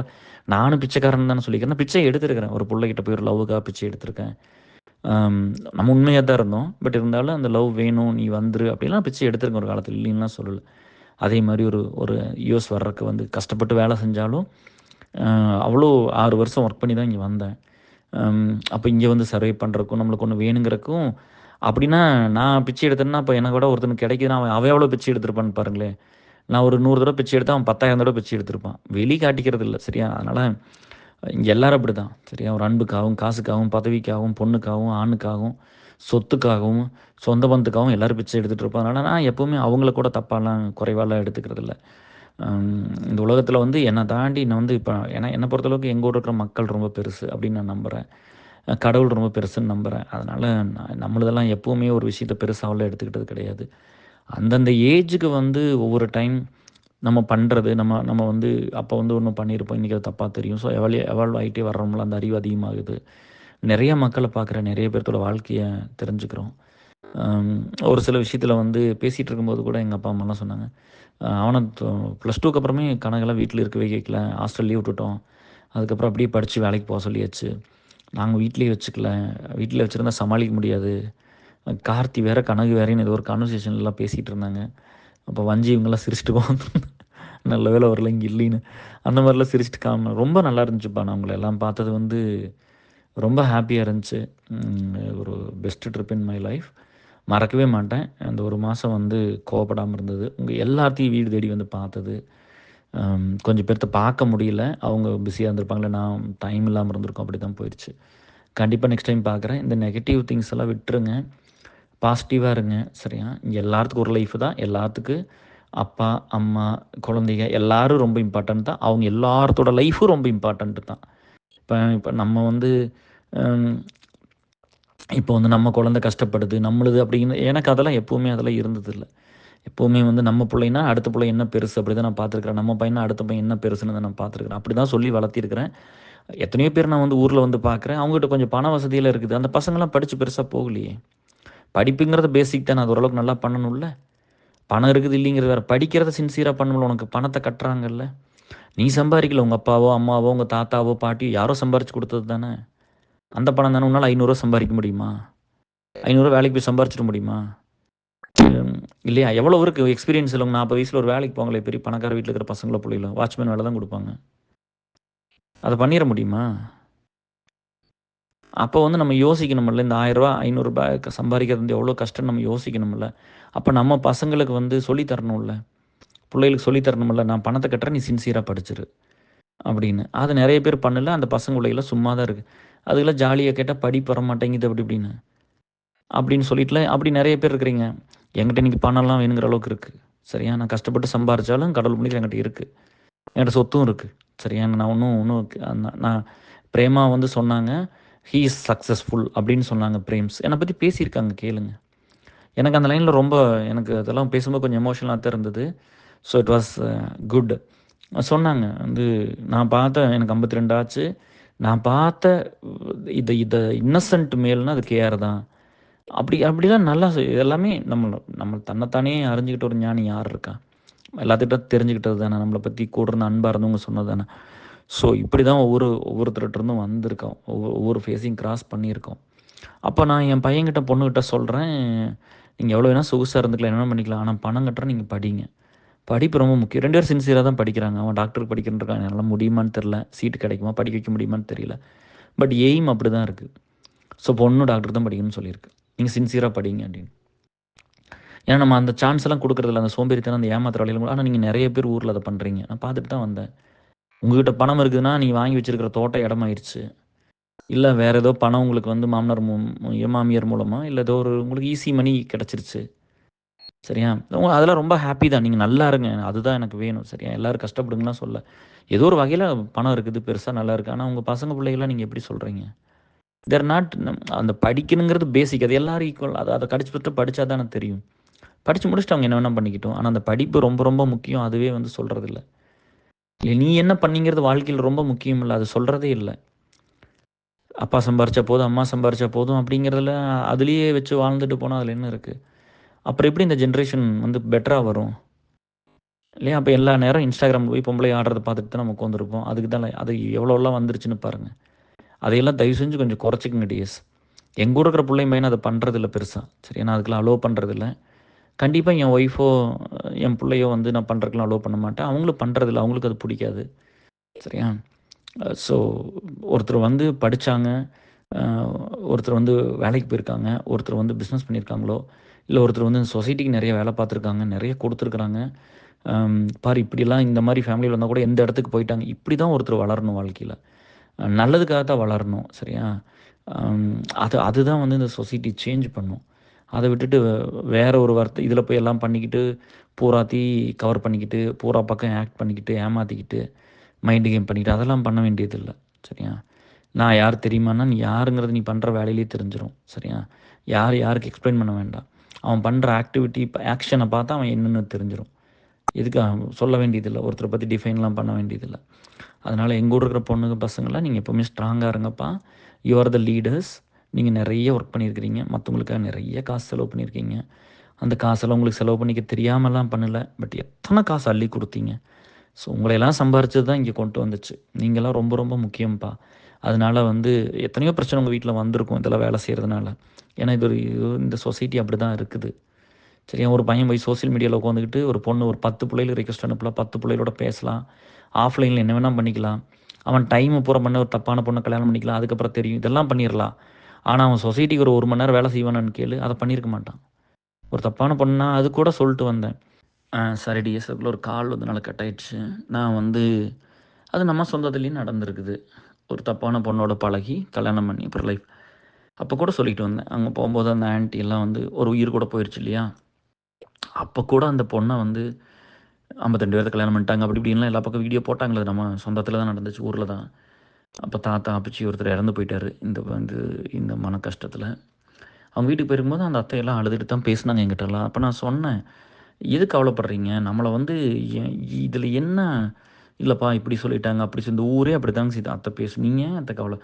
A: நானும் பிச்சைக்காரன் தானே சொல்லிக்கிறேன். நான் பிச்சை எடுத்துருக்கிறேன், ஒரு பிள்ளைகிட்ட போய் ஒரு லவ்வுக்காக பிச்சை எடுத்திருக்கேன். நம்ம உண்மையாக தான் இருந்தோம். பட் இருந்தாலும் அந்த லவ் வேணும், நீ வந்துரு அப்படிலாம் பிச்சை எடுத்துருக்கேன் ஒரு காலத்தில், இல்லைன்னுலாம் சொல்லலை. அதே மாதிரி ஒரு யூஎஸ் வர்றதுக்கு வந்து கஷ்டப்பட்டு வேலை செஞ்சாலும் அவ்வளோ 6 வருஷம் ஒர்க் பண்ணி தான் இங்கே வந்தேன். அப்போ இங்கே வந்து சர்வை பண்ணுறக்கும் நம்மளுக்கு ஒன்று வேணுங்கிறக்கும் அப்படின்னா நான் பிச்சை எடுத்தேன்னா அப்போ எனக்கு கூட ஒருத்தனுக்கு கிடைக்குதுன்னா அவன் எவ்வளோ பிச்சை எடுத்திருப்பான்னு பாருங்களேன். நான் ஒரு 100 தடவை பிச்சை எடுத்தால் அவன் 10,000 தடவை பிச்சை எடுத்திருப்பான். வெளி காட்டிக்கிறது இல்லை. சரியா? அதனால் இங்கே எல்லோரும் அப்படி தான். சரியா? ஒரு அன்புக்காகவும் காசுக்காகவும் பதவிக்காகவும் பொண்ணுக்காகவும் ஆணுக்காகவும் சொத்துக்காகவும் சொந்த பந்தத்துக்காகவும் எல்லோரும் பிச்சை எடுத்துகிட்டு இருப்போம். அதனால் நான் எப்போவுமே அவங்கள கூட தப்பாலாம் குறைவாலாம் எடுத்துக்கிறது இல்லை. இந்த உலகத்தில் வந்து என்னை தாண்டி நான் வந்து இப்போ என்னை பொறுத்தளவுக்கு எங்கள் ஊரில் இருக்கிற மக்கள் ரொம்ப பெருசு அப்படின்னு நான் நம்புகிறேன். கடவுள் ரொம்ப பெருசுன்னு நம்புகிறேன். அதனால் நம்மளதெல்லாம் எப்போவுமே ஒரு விஷயத்தை பெருசாவில் எடுத்துக்கிட்டது கிடையாது. அந்தந்த ஏஜுக்கு வந்து ஒவ்வொரு டைம் நம்ம பண்ணுறது நம்ம வந்து அப்போ வந்து ஒன்றும் பண்ணியிருப்போம், இன்றைக்கி அது தப்பாக தெரியும். ஸோ எவால்வ் ஆகிட்டே வர்றோம்ல, அந்த அறிவு அதிகமாகுது. நிறைய மக்களை பார்க்குறேன், நிறைய பேர்த்தோட வாழ்க்கையை தெரிஞ்சுக்கிறோம். ஒரு சில விஷயத்தில் வந்து பேசிகிட்டு இருக்கும்போது கூட எங்கள் அப்பா அம்மாலாம் சொன்னாங்க, அவனை +2க்கு அப்புறமே கணக்கெல்லாம் வீட்டில் இருக்கவே கேட்கல, ஹாஸ்டல் லீவ் விட்டுட்டோம். அதுக்கப்புறம் அப்படியே படித்து வேலைக்கு போக சொல்லியாச்சு. நாங்கள் வீட்லேயே வச்சுக்கல, வீட்டில் வச்சுருந்தா சமாளிக்க முடியாது. கார்த்தி வேறு கனகு வேறேன்னு ஏதோ ஒரு கான்வர்சேஷன்லாம் பேசிகிட்டு இருந்தாங்க. அப்போ வஞ்சி இவங்கெல்லாம் சிரிச்சிட்டு போவாங்க, நல்ல வேலை வரல இங்கே இல்லைன்னு, அந்த மாதிரிலாம் சிரிச்சிட்டு ரொம்ப நல்லா இருந்துச்சுப்பா. நான் உங்களை எல்லாம் பார்த்தது வந்து ரொம்ப ஹாப்பியாக இருந்துச்சு. ஒரு best trip in my life. மறக்கவே மாட்டேன். அந்த ஒரு மாதம் வந்து கோவப்படாமல் இருந்தது, உங்கள் எல்லாத்தையும் வீடு தேடி வந்து பார்த்தது. கொஞ்சம் பேர்த்த பார்க்க முடியல, அவங்க பிஸியாக இருந்திருப்பாங்களே, நான் டைம் இல்லாமல் இருந்திருக்கோம், அப்படி தான் போயிடுச்சு. கண்டிப்பாக நெக்ஸ்ட் டைம் பார்க்குறேன். இந்த நெகட்டிவ் திங்ஸ் எல்லாம் விட்டுருங்க, பாசிட்டிவாக இருங்க. சரியா? இங்கே எல்லாத்துக்கும் ஒரு லைஃப் தான். எல்லாத்துக்கும் அப்பா அம்மா குழந்தைங்க எல்லோரும் ரொம்ப இம்பார்ட்டன்ட் தான். அவங்க எல்லாத்தோட லைஃபும் ரொம்ப இம்பார்ட்டண்ட்டு தான். இப்போ நம்ம வந்து இப்போ வந்து நம்ம குழந்தை கஷ்டப்படுது நம்மளுது அப்படின்னு எனக்கு அதெல்லாம் எப்போவுமே அதெல்லாம் இருந்ததில்லை. எப்போவுமே வந்து நம்ம பிள்ளைன்னா அடுத்த பிள்ளை என்ன பெருசு அப்படி தான் நான் பார்த்துருக்குறேன். நம்ம பையனா அடுத்த பையன் என்ன பெருசுன்னு தான் நான் பார்த்துருக்குறேன். அப்படி தான் சொல்லி வளர்த்திருக்கிறேன். எத்தனையோ பேர் நான் வந்து ஊரில் வந்து பார்க்குறேன், அவங்ககிட்ட கொஞ்சம் பண வசதியில் இருக்குது, அந்த பசங்களாம் படித்து பெருசாக போகலையே. படிப்புங்கிறது பேசிக் தான், அது ஓரளவுக்கு நல்லா பண்ணணும்ல. பணம் இருக்குது இல்லைங்கிறது வேறு, படிக்கிறத சின்சியராக பண்ணணும்ல. உனக்கு பணத்தை கட்டுறாங்கல்ல, நீ சம்பாதிக்கல, உங்கள் அப்பாவோ அம்மாவோ உங்கள் தாத்தாவோ பாட்டியோ யாரோ சம்பாரித்து கொடுத்தது தானே. அந்த பணம் தானே உன்னால் 500 சம்பாதிக்க முடியுமா? 500 வேலைக்கு போய் சம்பாரிச்சிட முடியுமா? இல்லையா? எவ்வளோ இருக்குது எக்ஸ்பீரியன்ஸ் இல்லைங்க. 40 வயசில் ஒரு வேலைக்கு போங்களே, பெரிய பணக்கார வீட்டில் இருக்கிற பசங்களோ பிள்ளைகளோ வாட்ச்மேன் வேலை தான் கொடுப்பாங்க. அதை பண்ணிட முடியுமா? அப்போ வந்து நம்ம யோசிக்கணுமில்ல, இந்த 1000 ரூபா 500 ரூபாய் சம்பாதிக்கிறது வந்து எவ்வளோ கஷ்டம் நம்ம யோசிக்கணுமில்ல. அப்போ நம்ம பசங்களுக்கு வந்து சொல்லித்தரணும்ல, பிள்ளைகளுக்கு சொல்லித்தரணுமில்ல, நான் பணத்தை கட்டுறேன், நீ சின்சியராக படிச்சிரு அப்படின்னு. அது நிறைய பேர் பண்ணல, அந்த பசங்க பிள்ளைகளாம் சும்மா தான் இருக்குது. அதுக்கெல்லாம் ஜாலியாக கேட்டால் படிப்பு வர மாட்டேங்குது அப்படி அப்படின்னு சொல்லிட்டுலாம் அப்படி நிறைய பேர் இருக்கிறீங்க. என்கிட்ட இன்றைக்கி பணம்லாம் வேணுங்கிற அளவுக்கு இருக்குது. சரியா? நான் கஷ்டப்பட்டு சம்பாரித்தாலும் கடவுள் புண்ணியத்தில் என்கிட்ட இருக்குது, என்கிட்ட சொத்தும் இருக்குது. சரியா? நான் ஒன்றும் நான் பிரேமா வந்து சொன்னாங்க, ஹீ இஸ் சக்ஸஸ்ஃபுல் அப்படின்னு சொன்னாங்க. பிரேம்ஸ் என்னை பற்றி பேசியிருக்காங்க, கேளுங்க. எனக்கு அந்த லைனில் ரொம்ப எனக்கு அதெல்லாம் பேசும்போது கொஞ்சம் எமோஷனலாக தான் இருந்தது. So it was good. சொன்னாங்க வந்து, "நான் பார்த்த எனக்கு 52 ஆச்சு. நான் பார்த்த இத இன்னசென்ட் மேல்னா அது கேஆர் தான்." அப்படிலாம் நல்லா எல்லாமே நம்ம நம்ம தன்னைத்தானே அறிஞ்சுக்கிட்ட ஒரு ஞானி யார் இருக்கா? எல்லாத்துக்கிட்ட தெரிஞ்சுக்கிட்டது தானே. நம்மள பத்தி கூட இருந்து அன்பா இருந்தவங்க சொன்னது தானே. ஸோ இப்படி தான் ஒவ்வொருத்தர்ட்ட இருந்தும் வந்திருக்கோம். ஒவ்வொரு ஃபேஸையும் கிராஸ் பண்ணியிருக்கோம். அப்போ நான் என் பையன்கிட்ட, பொண்ணுகிட்ட சொல்றேன், "நீங்க எவ்வளோ வேணா சொகுசா இருந்துக்கலாம், என்ன வேணா பண்ணிக்கலாம். ஆனா பணம் கட்டுறேன் நீங்க படிங்க. படிப்பு ரொம்ப முக்கியம்." 2 பேரும் சின்சியரா தான் படிக்கிறாங்க. அவன் டாக்டருக்கு படிக்கிறேன்னு இருக்கான். என்னால முடியுமான்னு தெரியல. சீட் கிடைக்குமா? படிக்க வைக்க முடியுமான்னு தெரியல. பட் எய்ம் அப்படி தான் இருக்கு. ஸோ பொண்ணு டாக்டர் தான் படிக்கணும்னு சொல்லியிருக்கு. நீங்க சின்சியரா படிங்க அப்படின்னு. ஏன்னா நம்ம அந்த சான்ஸ் எல்லாம் குடுக்குறதில்ல. அந்த சோம்பேறித்தனம், அந்த ஏமாத்துற வேலையில ஆனா நீங்க நெறைய பேர் ஊர்ல அத பண்றீங்க. நான் பார்த்துட்டு தான் வந்தேன். உங்ககிட்ட பணம் இருக்குதுன்னா, நீங்க வாங்கி வச்சிருக்கிற தோட்டம் இடமாயிருச்சு. இல்ல வேற ஏதோ பணம் உங்களுக்கு வந்து மாமனார் மாமியார் மூலமா, இல்ல ஏதோ ஒரு உங்களுக்கு ஈஸி மணி கிடைச்சிருச்சு. சரியா? அதெல்லாம் ரொம்ப ஹாப்பி தான். நீங்க நல்லா இருங்க. அதுதான் எனக்கு வேணும். சரியா? எல்லாரும் கஷ்டப்படுங்கலாம் சொல்லல. ஏதோ ஒரு வகையில பணம் இருக்குது. பெருசா நல்லா இருக்கு. ஆனா உங்க பசங்க பிள்ளைகள்லாம் நீங்க எப்படி சொல்றீங்க? தே ஆர் நாட் அந்த படிக்கணுங்கிறது பேசிக். அது எல்லாரும் ஈக்குவல். அத கடிச்சு படிச்சா தானே தெரியும். படிச்சு முடிச்சுட்டு அவங்க என்ன வேணா பண்ணிக்கட்டும். ஆனா அந்த படிப்பு ரொம்ப ரொம்ப முக்கியம். அதுவே வந்து சொல்றதில்ல. நீ என்ன பண்ணீங்கிறது வாழ்க்கையில ரொம்ப முக்கியம் இல்ல. அது சொல்றதே இல்ல. அப்பா சம்பாரிச்சா போதும், அம்மா சம்பாரிச்சா போதும் அப்படிங்கிறதுல அதிலேயே வச்சு வாழ்ந்துட்டு போனா அதில என்ன இருக்கு? அப்புறம் எப்படி இந்த ஜெனரேஷன் வந்து பெட்டரா வரும்? இல்லையா? அப்ப எல்லா நேரம் Instagramல போய் பொம்பளைங்க ஆடுறத பார்த்துட்டு தான் நம்ம உட்காந்துருப்போம். அதுக்கு தான் அது எவ்வளோலாம் வந்துருச்சுன்னு பாருங்க. அதையெல்லாம் தயவு செஞ்சு கொஞ்சம் குறைச்சுக்கங்க டியர்ஸ். எங்க கூட இருக்கிற புள்ளையும் பையனும் அத பண்றதில்ல பெருசா. சரியா? நான் அதுக்கெல்லாம் அலோவ் பண்றதில்ல. கண்டிப்பா என் ஒய்ஃபோ, என் புள்ளையோ வந்து நான் பண்றதுக்கெல்லாம் அலோவ் பண்ண மாட்டேன். அவங்களும் பண்றதில்ல. அவங்களுக்கு அது புடிக்காது. சரியா? ஸோ ஒருத்தர் வந்து படிச்சாங்க. அ ஒருத்தர் வந்து வேலைக்கு போயிருக்காங்க. ஒருத்தர் வந்து பிசினஸ் பண்ணியிருக்காங்களோ, இல்ல ஒருத்தர் வந்து சொசைட்டிக்கு நெறைய வேல பார்த்துருக்காங்க. நெறைய குடுத்துருக்காங்க. பாரு இப்படிலாம் இந்த மாரி ஃபேமிலில வந்தா கூட எந்த இடத்துக்கு போயிட்டாங்க. இப்படி தான் ஒருத்தர் வளரணும் வாழ்க்கையில. நல்லதுக்காக தான் வளரணும். சரியா? அம் அதுதான் வந்து இந்த சொசைட்டி சேஞ்ச் பண்ணும். அத விட்டுட்டு வேற ஒரு வார்த்தை இதில போய் எல்லாம் பண்ணிக்கிட்டு, பூராத்தையும் கவர் பண்ணிக்கிட்டு, பூரா பக்கம் ஆக்ட் பண்ணிக்கிட்டு, ஏமாத்திக்கிட்டு, மைண்ட் கேம் பண்ணிக்கிட்டு அதெல்லாம் பண்ண வேண்டியதில்ல. சரியா? நான் யார் தெரியுமான்னா, நீ யாருங்கிறது நீ பண்ற வேலையிலேயே தெரிஞ்சிரும். சரியா? யாருக்கு எக்ஸ்ப்ளைன் பண்ண வேண்டாம். அவன் பண்ற ஆக்டிவிட்டி ஆக்ஷன பார்த்தா அவன் என்னன்னு தெரிஞ்சிரும். எதுக்கு சொல்ல வேண்டியதில்ல. ஒருத்தர பத்தி டிஃபைன்லாம் பண்ண வேண்டியதில்ல. அதனால எங்க கூட இருக்கிற பொண்ணுங்க, பசங்கலாம் நீங்க எப்பவுமே ஸ்ட்ராங்கா இருங்கப்பா. You are the leaders. நீங்க நெறைய ஒர்க் பண்ணியிருக்கிறீங்க. மத்தவங்களுக்காக நெறைய காசு செலவு பண்ணியிருக்கீங்க. அந்த காசெல்லாம் உங்களுக்கு செலவு பண்ணிக்க தெரியாமலாம் பண்ணல. பட் எத்தன காசு அள்ளி குடுத்தீங்க. ஸோ உங்களையெல்லாம் சம்பாரிச்சது தான் இங்க கொண்டு வந்துச்சு. நீங்கலாம் ரொம்ப ரொம்ப முக்கியம்ப்பா. அதனால வந்து எத்தனையோ பிரச்சனை உங்க வீட்ல வந்திருக்கும் இதெல்லாம் வேலை செய்றதுனால. ஏன்னா இந்த சொசைட்டி அப்படிதான் இருக்குது. சரியா? ஒரு பையன் போய் சோசியல் மீடியால உட்காந்துக்கிட்டு ஒரு பொண்ணு ஒரு 10 புள்ளைகளுக்கு ரிக்வெஸ்ட் அனுப்பலாம். 10 புள்ளைகளோட பேசலாம். ஆஃப்லைன்ல என்ன வேணா பண்ணிக்கலாம். அவன் டைம பூரா பண்ண ஒரு தப்பான பொண்ண கல்யாணம் பண்ணிக்கலாம். அதுக்கப்புறம் தெரியும். இதெல்லாம் பண்ணிறலாம். ஆனா அவன் சொசைட்டிக்கு ஒரு 1 மணி நேரம் வேலை செய்வானான்னு கேளு. அத பண்ணியிருக்க மாட்டான். ஒரு தப்பான பொண்ணுனா அது கூட சொல்லிட்டு வந்தேன். சாரி டிஎஸ் அதுக்குள்ள ஒரு கால் வந்தனால கட் ஆயிடுச்சு. நான் வந்து அது நம்ம சொந்தத்திலயும் நடந்திருக்குது. ஒரு தப்பான பொண்ணோட பழகி, கல்யாணம் பண்ணி அப்புறம் லைஃப் அப்ப கூட சொல்லிட்டு வந்தேன். அங்க போம்போது அந்த ஆன்டி எல்லாம் வந்து ஒரு உயிர் கூட போயிருச்சு இல்லையா? அப்ப கூட அந்த பொண்ண வந்து 52 பேத்த கல்யாணம் பண்ணிட்டாங்க. அப்படி இப்படின்லாம் எல்லா பக்கம் வீடியோ போட்டாங்களே. நம்ம சொந்தத்தில தான் நடந்துச்சு. ஊர்ல தான். அப்ப தாத்தா, அப்பச்சி ஒருத்தர் இறந்து போயிட்டாரு. இந்த மன கஷ்டத்தில. அவங்க வீட்டுக்கு போயிருக்கும்போது அந்த அத்தையெல்லாம் அழுதுட்டு தான் பேசினாங்க என்கிட்டலாம். அப்ப நான் சொன்னேன், "எதுக்கு கவலைப்படுறீங்க? நம்மள வந்து எ இதில என்ன இல்லப்பா இப்படி சொல்லிட்டாங்க, அப்படி இந்த ஊரே அப்படித்தாங்க செய்யுது. அத்தை பேசும். நீங்க ஏன் அத்தை கவல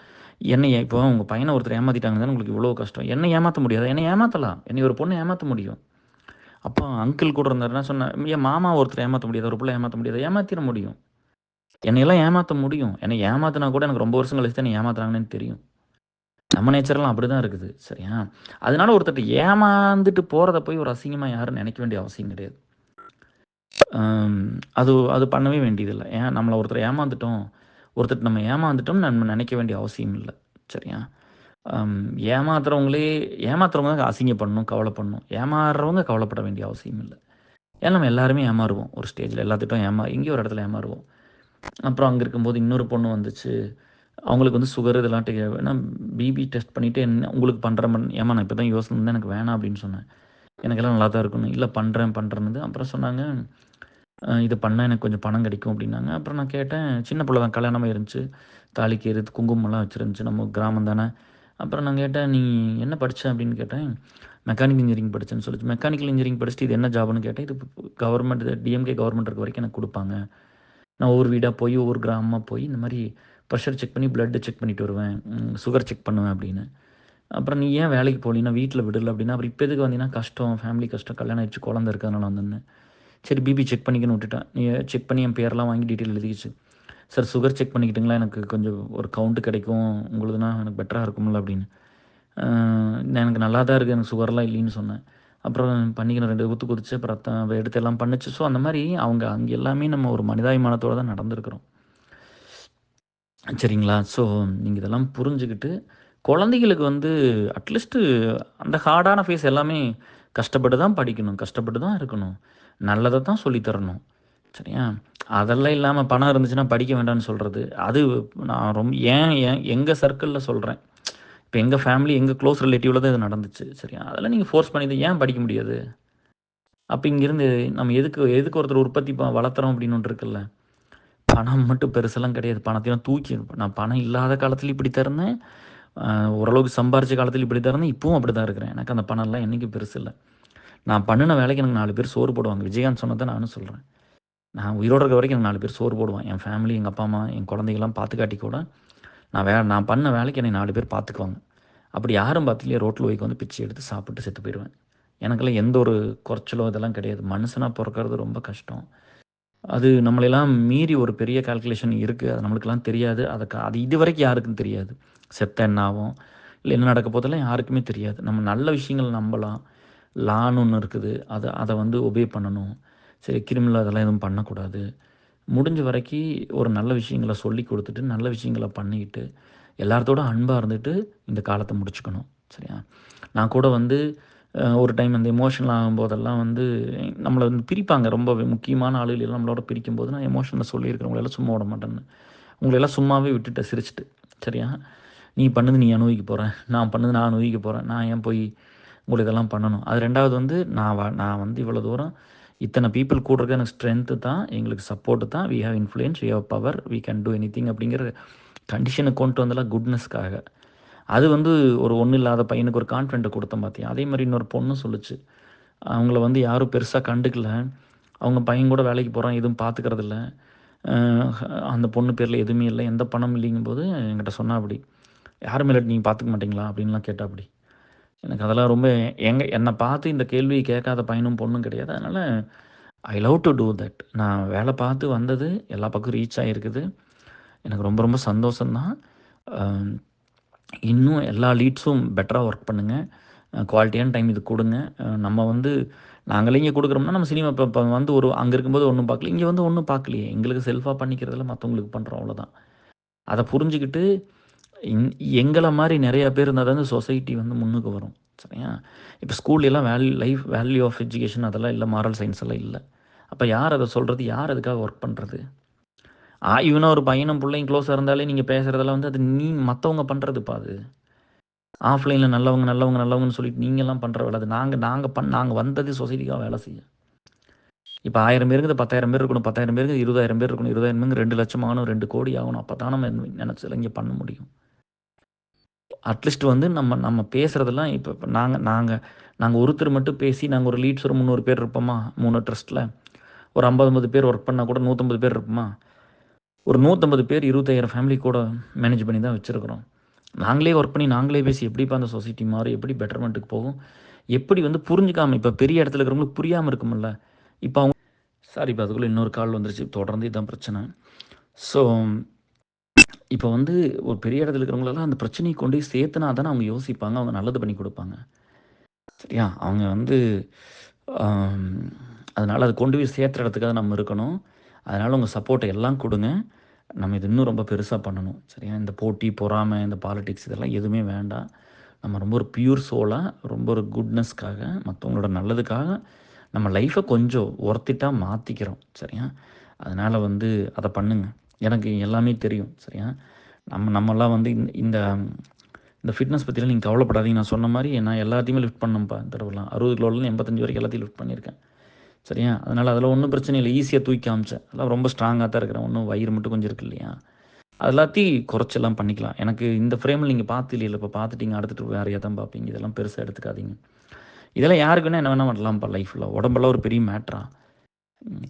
A: என்னைய இப்போ உங்க பையன ஒருத்தர் ஏமாத்திட்டாங்க தானே உங்களுக்கு இவ்வளோ கஷ்டம். என்ன ஏமாத்த முடியாதா? என்ன ஏமாத்தலாம். என்னைய ஒரு பொண்ணு ஏமாத்த முடியும்." அப்போ அங்கிள் கூட இருந்தாரு. நான் சொன்னேன், "என் மாமா ஒருத்தர ஏமாத்த முடியாதா? ஒரு புள்ள ஏமாத்த முடியாதா?" ஏமாத்திற முடியும். என்னையெல்லாம் ஏமாத்த முடியும். என்னை ஏமாத்துனா கூட எனக்கு ரொம்ப வருஷம் கழிச்சு தான் என்னை ஏமாத்துறாங்கன்னு தெரியும். நம்ம நேச்சர்லாம் அப்படிதான் இருக்குது. சரியா? அதனால ஒருத்தர்ட்ட ஏமாந்துட்டு போறத போய் ஒரு அசிங்கமா யாரும் நெனைக்க வேண்டிய அவசியம் கிடையாது. அம் அது அது பண்ணவே வேண்டியதில்ல. ஏன் நம்மள ஒருத்தர ஏமாந்துட்டோம். ஒருத்தர்ட்ட நம்ம ஏமாந்துட்டோம்னு நம்ம நெனைக்க வேண்டிய அவசியம் இல்ல. சரியா? அம் ஏமாத்துறவங்களே ஏமாத்துறவங்க தான் அசிங்கப்படணும், கவலைப்படணும். ஏமாறுறவங்க கவலைப்பட வேண்டிய அவசியம் இல்ல. ஏன்னா நம்ம எல்லாருமே ஏமாறுவோம். ஒரு ஸ்டேஜ்ல எல்லாத்துட்டும் எங்கேயோ ஒரு இடத்துல ஏமாறுவோம். அப்புறம் அங்க இருக்கும்போது இன்னொரு பொண்ணு வந்துச்சு. அவங்களுக்கு வந்து சுகர் இதெல்லாம் வேணா பிபி டெஸ்ட் பண்ணிட்டு என்ன உங்களுக்கு பண்றேன் ஏம்மா நான் இப்ப தான் யோசனை இருந்தேன் எனக்கு வேணாம் அப்படின்னு சொன்னேன். எனக்கெல்லாம் நல்லா தான் இருக்குன்னு. இல்ல பண்றேன்னு. அப்புறம் சொன்னாங்க, இது பண்ணா எனக்கு கொஞ்சம் பணம் கிடைக்கும் அப்படின்னாங்க. அப்புறம் நான் கேட்டேன், சின்ன புள்ள தான் கல்யாணமே இருந்துச்சு. தாலிக்கு குங்குமம்லாம் வச்சிருந்துச்சு. நம்ம கிராமம் தானே. அப்புறம் நான் கேட்டேன், "நீ என்ன படிச்ச?" அப்படின்னு கேட்டேன். மெக்கானிக்கல் இன்ஜினியரிங் படிச்சேன்னு சொல்லுச்சு. மெக்கானிக்கல் இன்ஜினியரிங் படிச்சுட்டு இது என்ன ஜாப்ன்னு கேட்டேன். இது கவர்மெண்ட் டிஎம்கே கவர்மெண்ட் இருக்க வரைக்கும் எனக்கு குடுப்பாங்க. நான் ஒவ்வொரு வீடாக போய் ஒவ்வொரு கிராமமாக போய் இந்த மாதிரி ப்ரெஷர் செக் பண்ணி பிளட்டு செக் பண்ணிட்டு வருவேன், சுகர் செக் பண்ணுவேன் அப்படின்னு. அப்புறம் நீ ஏன் வேலைக்கு போகலின்னா வீட்டில் விடல அப்படின்னா, அப்புறம் இப்போ எதுக்கு வந்தீங்கன்னா கஷ்டம், ஃபேமிலி கஷ்டம், கல்யாணம் ஆயிடுச்சு, குழந்தை இருக்கிறதுனால வந்தேன்னு. சரி பிபி செக் பண்ணிக்கன்னு விட்டுட்டேன். நீ செக் பண்ணி என் பேரெல்லாம் வாங்கி டீட்டெயில் எழுதிக்கிச்சு. சார் சுகர் செக் பண்ணிக்கிட்டுங்களா, எனக்கு கொஞ்சம் ஒரு கவுண்ட்டு கிடைக்கும், உங்களுதுனா எனக்கு பெட்டராக இருக்கும்ல அப்படின்னு. எனக்கு நல்லா தான் இருக்குது, எனக்கு சுகர்லாம் இல்லைன்னு சொன்னேன். அப்புறம் பண்ணிக்கணும் 2 ஊற்று குதிச்சு அப்புறம் ரத்தம் எடுத்து எல்லாம் பண்ணுச்சு. ஸோ அந்த மாதிரி அவங்க அங்கே எல்லாமே நம்ம ஒரு மனிதாபிமானத்தோடு தான் நடந்துருக்குறோம். சரிங்களா? ஸோ நீங்கள் இதெல்லாம் புரிஞ்சுக்கிட்டு குழந்தைகளுக்கு வந்து அட்லீஸ்ட்டு அந்த ஹார்டான ஃபேஸ் எல்லாமே கஷ்டப்பட்டு தான் படிக்கணும், கஷ்டப்பட்டு தான் இருக்கணும், நல்லதை தான் சொல்லித்தரணும். சரியா? அதெல்லாம் இல்லாமல் பணம் இருந்துச்சுன்னா படிக்க வேண்டாம்னு சொல்கிறது, அது நான் ரொம்ப ஏன் ஏன் எங்கள் சர்க்கிளில் சொல்கிறேன். இப்போ எங்கள் ஃபேமிலி எங்கள் க்ளோஸ் ரிலேட்டிவில் தான் இது நடந்துச்சு. சரியா? அதெல்லாம் நீங்கள் ஃபோர்ஸ் பண்ணி ஏன் படிக்க முடியாது? அப்போ இங்கேருந்து நம்ம எதுக்கு எதுக்கு ஒருத்தர் உற்பத்தி வளர்த்துறோம் அப்படின்னு ஒன்று இருக்குல்ல. பணம் மட்டும் பெருசெல்லாம் கிடையாது. பணத்தையும் தூக்கி நான் பணம் இல்லாத காலத்தில் இப்படி தான் இருந்தேன், ஓரளவுக்கு சம்பாரித்த காலத்தில் இப்படி தான் இருந்தேன், இப்பவும் அப்படி தான் இருக்கிறேன். எனக்கு அந்த பணம்லாம் என்றைக்கும் பெருசு இல்லை. நான் பண்ணின வேலைக்கு எனக்கு 4 பேர் சோறு போடுவாங்க. விஜயகாந்த் சொன்னதை நானும் சொல்கிறேன். நான் உயிரோடு இருக்க வரைக்கும் எனக்கு 4 பேர் சோறு போடுவான். என் ஃபேமிலி, எங்கள் அப்பா அம்மா, என் குழந்தைகள்லாம் பார்த்துக்காட்டி கூட நான் பண்ண வேலைக்கு என்னை 4 பேர் பார்த்துக்குவாங்க. அப்படி யாரும் பார்த்துலையே ரோட்டில் போய்க்கு வந்து பிச்சை எடுத்து சாப்பிட்டு செத்து போயிடுவேன். எனக்கெல்லாம் எந்த ஒரு குறைச்சலோ இதெல்லாம் கிடையாது. மனுஷனாக பிறக்கிறது ரொம்ப கஷ்டம். அது நம்மளெல்லாம் மீறி ஒரு பெரிய கால்குலேஷன் இருக்குது. அது நம்மளுக்கெல்லாம் தெரியாது. அது இதுவரைக்கும் யாருக்கும் தெரியாது. செத்தா என்ன ஆகும், இல்லை என்ன நடக்க போதெல்லாம் யாருக்குமே தெரியாது. நம்ம நல்ல விஷயங்கள் நம்பலாம். லான்னு ஒன்று இருக்குது, அதை வந்து ஒபே பண்ணணும். சரி கிரிமினல் அதெல்லாம் எதுவும் பண்ணக்கூடாது. முடிஞ்ச வரைக்கும் ஒரு நல்ல விஷயங்களை சொல்லி கொடுத்துட்டு, நல்ல விஷயங்களை பண்ணிக்கிட்டு, எல்லாத்தோட அன்பாக இருந்துட்டு இந்த காலத்தை முடிச்சுக்கணும். சரியா? நான் கூட வந்து ஒரு டைம் அந்த எமோஷனல் ஆகும்போதெல்லாம் வந்து நம்மளை வந்து பிரிப்பாங்க. ரொம்ப முக்கியமான ஆளுகள் எல்லாம் நம்மளோட பிரிக்கும்போது நான் எமோஷனில் சொல்லியிருக்கிறேன், உங்களெல்லாம் சும்மா விட மாட்டேன்னு. உங்களெல்லாம் சும்மாவே விட்டுட்டேன் சிரிச்சுட்டு. சரியா? நீ பண்ணது நீ அனுபவிக்க போகிறேன், நான் பண்ணது நான் அனுபவிக்க போகிறேன், நான் ஏன் போய் உங்களுக்கு இதெல்லாம் பண்ணணும். அது 2வது வந்து நான் வந்து இவ்வளோ தூரம் இத்தனை பீப்புள் கூட இருக்க எனக்கு ஸ்ட்ரென்த்து தான், எங்களுக்கு சப்போர்ட்டு தான், we have influence, we have power, we can do anything அப்படிங்கிற கண்டிஷனுக்கு கொண்டு வந்தெல்லாம் குட்னஸ்க்காக. அது வந்து ஒரு ஒன்றும் இல்லாத பையனுக்கு ஒரு கான்ஃபிடென்ட்டை கொடுத்தேன் பார்த்தியா. அதே மாதிரி இன்னொரு பொண்ணும் சொல்லுச்சு. அவங்கள வந்து யாரும் பெருசாக கண்டுக்கல. அவங்க பையன் கூட வேலைக்கு போகிறான், எதுவும் பார்த்துக்கிறதில்ல. அந்த பொண்ணு பேரில் எதுவுமே இல்லை, எந்த பணம் இல்லைங்கும்போது என்கிட்ட சொன்னா அப்படி, யாரும் இல்லாட்டி நீங்கள் பார்த்துக்க மாட்டிங்களா அப்படின்லாம் கேட்டா அப்படி. எனக்கு அதெல்லாம் ரொம்ப என்னை பார்த்து இந்த கேள்வி கேட்காத பையனும் பொண்ணும் கிடையாது. அதனால் I love to do that. நான் வேலை பார்த்து வந்தது எல்லா பக்கம் ரீச் ஆகிருக்குது. எனக்கு ரொம்ப ரொம்ப சந்தோஷம்தான். இன்னும் எல்லா லீட்ஸும் பெட்டராக ஒர்க் பண்ணுங்கள், குவாலிட்டியான டைம் இது கொடுங்க. நம்ம வந்து நாங்களே இங்கே கொடுக்குறோம்னா நம்ம சினிமா இப்போ வந்து ஒரு அங்கே இருக்கும்போது ஒன்றும் பார்க்கல, இங்கே வந்து ஒன்றும் பார்க்கலையே, எங்களுக்கு செல்ஃபாக பண்ணிக்கிறதில்ல, மற்றவங்களுக்கு பண்ணுறோம் அவ்வளோதான். அதை புரிஞ்சுக்கிட்டு எங்களை மாதிரி நிறையா பேர் இருந்தால் தான் சொசைட்டி வந்து முன்னுக்கு வரும். சரியா? இப்போ ஸ்கூல்லாம் வேல்யூ ஆஃப் எஜுகேஷன் அதெல்லாம் இல்லை, மாரல் சயின்ஸ் எல்லாம் இல்லை. அப்போ யார் அதை சொல்கிறது, யார் அதுக்காக ஒர்க் பண்ணுறது? இவனா ஒரு பையனும் பிள்ளையும் க்ளோஸாக இருந்தாலே நீங்கள் பேசுகிறதெல்லாம் வந்து அது மற்றவங்க பண்ணுறதுப்பா. அது ஆஃப்லைனில் நல்லவங்க நல்லவங்க நல்லவங்கன்னு சொல்லிட்டு நீங்கள்லாம் பண்ணுற வேலை. அது நாங்கள் வந்தது சொசைட்டிக்காக வேலை செய்ய. இப்போ 1000 பேருக்கு 10,000 பேர் இருக்கணும், 10,000 பேருக்கு 20,000 பேர் இருக்கணும், 20,000 பேருக்கு 2 லட்சம் ஆகணும், 2 கோடி ஆகணும். அப்போ தான் நம்ம நினச்சதில் இங்கே பண்ண முடியும். அட்லீஸ்ட் வந்து நம்ம பேசுகிறதெல்லாம் இப்போ நாங்கள் ஒருத்தர் மட்டும் பேசி நாங்கள் ஒரு லீட்ஸ் ஒரு 300 பேர் இருப்போமா, 3 ட்ரஸ்ட்டில் ஒரு 50 பேர் ஒர்க் பண்ணால் கூட 150 பேர் இருப்போமா. ஒரு 150 பேர் 25,000 ஃபேமிலி கூட மேனேஜ் பண்ணி தான் வச்சுருக்குறோம். நாங்களே ஒர்க் பண்ணி நாங்களே பேசி எப்படிப்பா அந்த சொசைட்டி மாறும், எப்படி பெட்டர்மெண்ட்டுக்கு போகும், எப்படி வந்து புரிஞ்சுக்காமல் இப்போ பெரிய இடத்துல இருக்கிறவங்களுக்கு புரியாமல் இருக்குமில்ல. இப்போ அவங்க இப்போ அதுக்குள்ளே இன்னொரு கால் வந்துருச்சு, தொடர்ந்து இதுதான் பிரச்சனை. ஸோ இப்போ வந்து ஒரு பெரிய இடத்துல இருக்கிறவங்களெல்லாம் அந்த பிரச்சனையை கொண்டு போய் சேர்த்துனா தானே அவங்க யோசிப்பாங்க, அவங்க நல்லது பண்ணி கொடுப்பாங்க. சரியா? அவங்க வந்து அதனால் அது கொண்டு போய் சேர்த்துற இடத்துக்காக நம்ம இருக்கணும். அதனால் உங்கள் சப்போர்ட்டை எல்லாம் கொடுங்க. நம்ம இது இன்னும் ரொம்ப பெருசாக பண்ணணும். சரியா? இந்த போட்டி, பொறாமை, இந்த பாலிடிக்ஸ் இதெல்லாம் எதுவுமே வேண்டாம். நம்ம ரொம்ப ஒரு பியூர் சோலாக, ரொம்ப ஒரு குட்னஸ்க்காக, மற்றவங்களோட நல்லதுக்காக நம்ம லைஃப்பை கொஞ்சம் ஒர்த்திட்டாக மாற்றிக்கிறோம். சரியா? அதனால் வந்து அதை பண்ணுங்க. எனக்கு எல்லாமே தெரியும். சரியா? நம்மலாம் வந்து இந்த இந்த ஃபிட்னஸ் பற்றிலாம் நீங்கள் கவலைப்படாதீங்க. நான் சொன்ன மாதிரி நான் எல்லாத்தையுமே லிஃப்ட் பண்ணேன்ப்பா இந்த தடவைலாம். 60 கிலோலேருந்து 85 வரைக்கும் எல்லாத்தையும் லிஃப்ட் பண்ணியிருக்கேன். சரியா? அதனால் அதில் ஒன்றும் பிரச்சனை இல்லை, ஈஸியாக தூக்கி காமிச்சேன். அதெல்லாம் ரொம்ப ஸ்ட்ராங்காக தான் இருக்கிறேன். ஒன்றும் வயிறு மட்டும் கொஞ்சம் இருக்கு இல்லையா, அது எல்லாத்தையும் குறைச்செல்லாம் பண்ணிக்கலாம். எனக்கு இந்த ஃப்ரேமில் நீங்கள் பார்த்து இல்லையில, இப்போ பார்த்துட்டிங்க, அடுத்துட்டு வேறையாக தான் பார்ப்பீங்க. இதெல்லாம் பெருசாக எடுத்துக்காதீங்க. இதெல்லாம் யாருக்குன்னா என்ன வேணால் பண்ணலாம்ப்பா லைஃப்பில். உடம்பெல்லாம் ஒரு பெரிய மேட்ரா.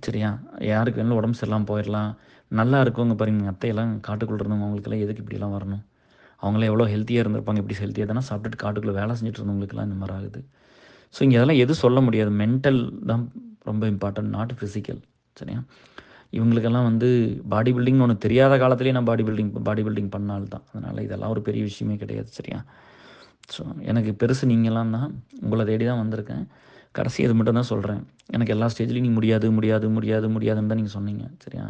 A: சரியா? யாருக்கு வேணாலும் உடம்பு சரியில்லாம போயிரலாம். நல்லா இருக்கவங்க பாருங்க, எங்க அத்தையெல்லாம் காட்டுக்குள்ள இருந்தவங்க. அவங்களுக்கெல்லாம் எதுக்கு இப்படிலாம் வரணும்? அவங்கலாம் எவ்வளோ ஹெல்த்தியா இருந்திருப்பாங்க. இப்படி ஹெல்த்தியா தானே சாப்பிட்டுட்டு காட்டுக்குள்ள வேலை செஞ்சுட்டு இருந்தவங்களுக்கெல்லாம் இந்த மாரி ஆகுது. ஸோ, இங்க அதெல்லாம் எதுவும் சொல்ல முடியாது. மென்டல் தான் ரொம்ப இம்பார்ட்டன்ட். Not physical. சரியா? இவங்களுக்கெல்லாம் வந்து பாடி பில்டிங்னு ஒண்ணு தெரியாத காலத்திலேயே நான் பாடி பில்டிங் பண்ண ஆள் தான். அதனால இதெல்லாம் ஒரு பெரிய விஷயமே கிடையாது. சரியா? ஸோ, எனக்கு பெருசு நீங்கலாம் தான். உங்கள தேடி தான் வந்திருக்கேன். கடைசி இது மட்டும் தான் சொல்றேன். எனக்கு எல்லா ஸ்டேஜ்லயும் நீங்க முடியாது, முடியாது, முடியாது, முடியாதுன்னு தான் நீங்க சொன்னீங்க. சரியா?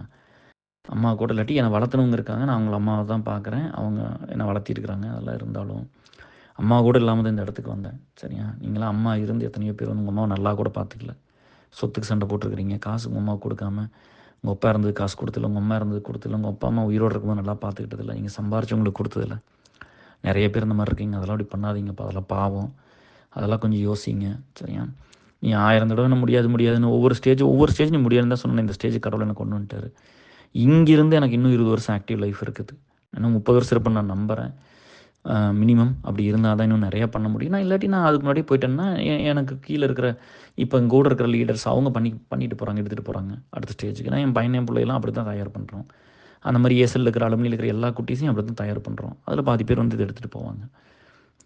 A: அம்மா கூட இல்லாட்டி என்ன வளர்த்தனவங்க இருக்காங்க. நான் அவங்கள அம்மாவ தான் பார்க்குறேன். அவங்க என்ன வளர்த்திருக்கிறாங்க. அதெல்லாம் இருந்தாலும், அம்மா கூட இல்லாம தான் இந்த இடத்துக்கு வந்தேன். சரியா? நீங்கலாம் அம்மா இருந்து எத்தனையோ பேர் வந்து உங்க அம்மாவ நல்லா கூட பார்த்துக்கல. சொத்துக்கு சண்டை போட்டுருக்கிறீங்க. காசு உங்க அம்மாவுக்கு குடுக்காம, உங்க அப்பா இருந்தது காசு குடுத்ததில்ல, உங்க அம்மா இருந்தது குடுத்ததில்ல, உங்க அப்பா, அம்மா உயிரோட இருக்கும்போது நல்லா பார்த்துக்கிட்டதில்ல. நீங்க சம்பாரிச்சு உங்களுக்கு குடுத்ததில்ல. நெறைய பேர் இந்த மாரி இருக்கீங்க. அதெல்லாம் அப்படி பண்ணாதீங்கப்பா. அதெல்லாம் பாவம். அதெல்லாம் கொஞ்சம் யோசிங்க. சரியா? நீ 1000 தடவ நான் முடியாது, முடியாதுன்னு ஒவ்வொரு ஸ்டேஜ் நீ முடியாதுன்னு தான் சொன்னேன். இந்த ஸ்டேஜ்க்கு கடவுள் என்ன கொண்டு வந்துட்டாரு. இங்கிருந்து எனக்கு இன்னும் 20 வருஷம் ஆக்டிவ் லைஃப் இருக்குது. இன்னும் 30 வருஷம் இருப்பேன்னு நான் நம்புறேன். மினிமம் அப்படி இருந்தா தான் இன்னும் நெறையா பண்ண முடியும். நான் இல்லாட்டி நான் அதுக்கு முன்னாடியே போயிட்டேன்னா, எனக்கு கீழ இருக்கிற இப்ப என் கூட இருக்கிற லீடர்ஸ் அவங்க பண்ணிட்டு போறாங்க, எடுத்துட்டு போறாங்க அடுத்த ஸ்டேஜுக்கு. நான் என் பையன், என் பிள்ளையெல்லாம் அப்படி தான் தயார் பண்றோம். அந்த மாரி ஏஎஸ்எல்ல இருக்கிற, அலுமினில இருக்கிற எல்லா குட்டீஸையும் அப்படி தான் தயார் பண்றோம். அதில பாதி பேர் வந்து இத எடுத்துட்டு போவாங்க.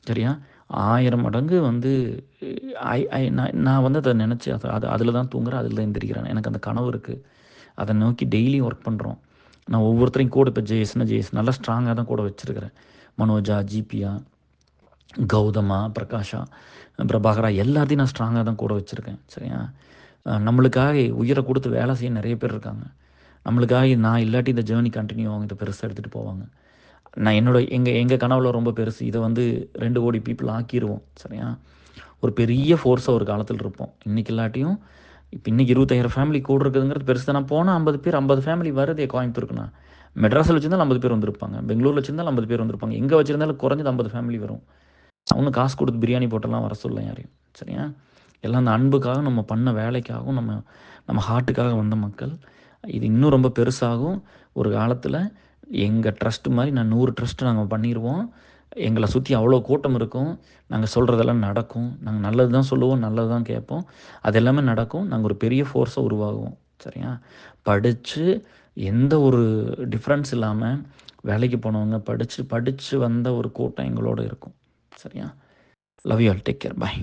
A: சரியா? 1000 மடங்கு வந்து ஐ ஐ நான் நான் வந்து அத நெனச்சு அதில தான் தூங்குறேன், அதில தான் எந்திரிக்கிறேன். எனக்கு அந்த கனவு இருக்கு. அத நோக்கி டெய்லியும் ஒர்க் பண்றோம். நான் ஒவ்வொருத்தரையும் கூட இப்ப ஜெயஸ் நல்லா ஸ்ட்ராங்கா தான் கூட வச்சிருக்கிறேன். மனோஜா, ஜிபியா, கௌதமா, பிரகாஷா, பிரபாகரா எல்லாத்தையும் நான் ஸ்ட்ராங்கா தான் கூட வச்சிருக்கேன். சரியா? நம்மளுக்காக உயிர குடுத்து வேலை செய்ய நெறைய பேர் இருக்காங்க. நம்மளுக்காக நான் இல்லாட்டி இந்த ஜர்னி கன்டின்யூ ஆகும். இத பெருசா எடுத்துட்டு போவாங்க. நான் என்னோட எங்க எங்க கனவுல ரொம்ப பெருசு. இத வந்து 2,00,00,000 பீப்பிள் ஆக்கிருவோம். சரியா? ஒரு பெரிய ஃபோர்ஸா ஒரு காலத்துல இருப்போம். இன்னைக்கு இல்லாட்டியும் இப்ப இன்னைக்கு 25,000 ஃபேமிலி கூட இருக்குதுங்கிறது பெருசு தான். நான் போனா 50 பேர் 50 ஃபேமிலி வருதே கோயம்புத்தூருக்குன்னா. மெட்ராஸ்ல வச்சிருந்தாலும் 50 பேர் வந்திருப்பாங்க. பெங்களூர்ல வச்சிருந்தாலும் 50 பேர் வந்திருப்பாங்க. எங்க வச்சிருந்தாலும் குறைஞ்சது 50 ஃபேமிலி வரும். ஒண்ணும் காசு குடுத்து பிரியாணி போட்டெல்லாம் வர சொல்லல யாரையும். சரியா? எல்லாம் அந்த அன்புக்காக, நம்ம பண்ண வேலைக்காகவும், நம்ம நம்ம ஹார்ட்டுக்காக வந்த மக்கள். இது இன்னும் ரொம்ப பெருசாகும். ஒரு காலத்தில எங்க ட்ரஸ்ட் மாரி நான் 100 ட்ரஸ்ட் நாங்க பண்ணிருவோம். எங்கள சுத்தி அவ்வளோ கூட்டம் இருக்கும். நாங்க சொல்றதெல்லாம் நடக்கும். நாங்க நல்லது தான் சொல்லுவோம், நல்லது தான் கேட்போம். அது எல்லாமே நடக்கும். நாங்க ஒரு பெரிய ஃபோர்ஸா உருவாகுவோம். சரியா? படிச்சு எந்த ஒரு டிஃபரன்ஸ் இல்லாம வேலைக்கு போனவங்க, படிச்சு படிச்சு வந்த ஒரு கூட்டம் எங்களோட இருக்கும். சரியா? Love you all. Take care. Bye.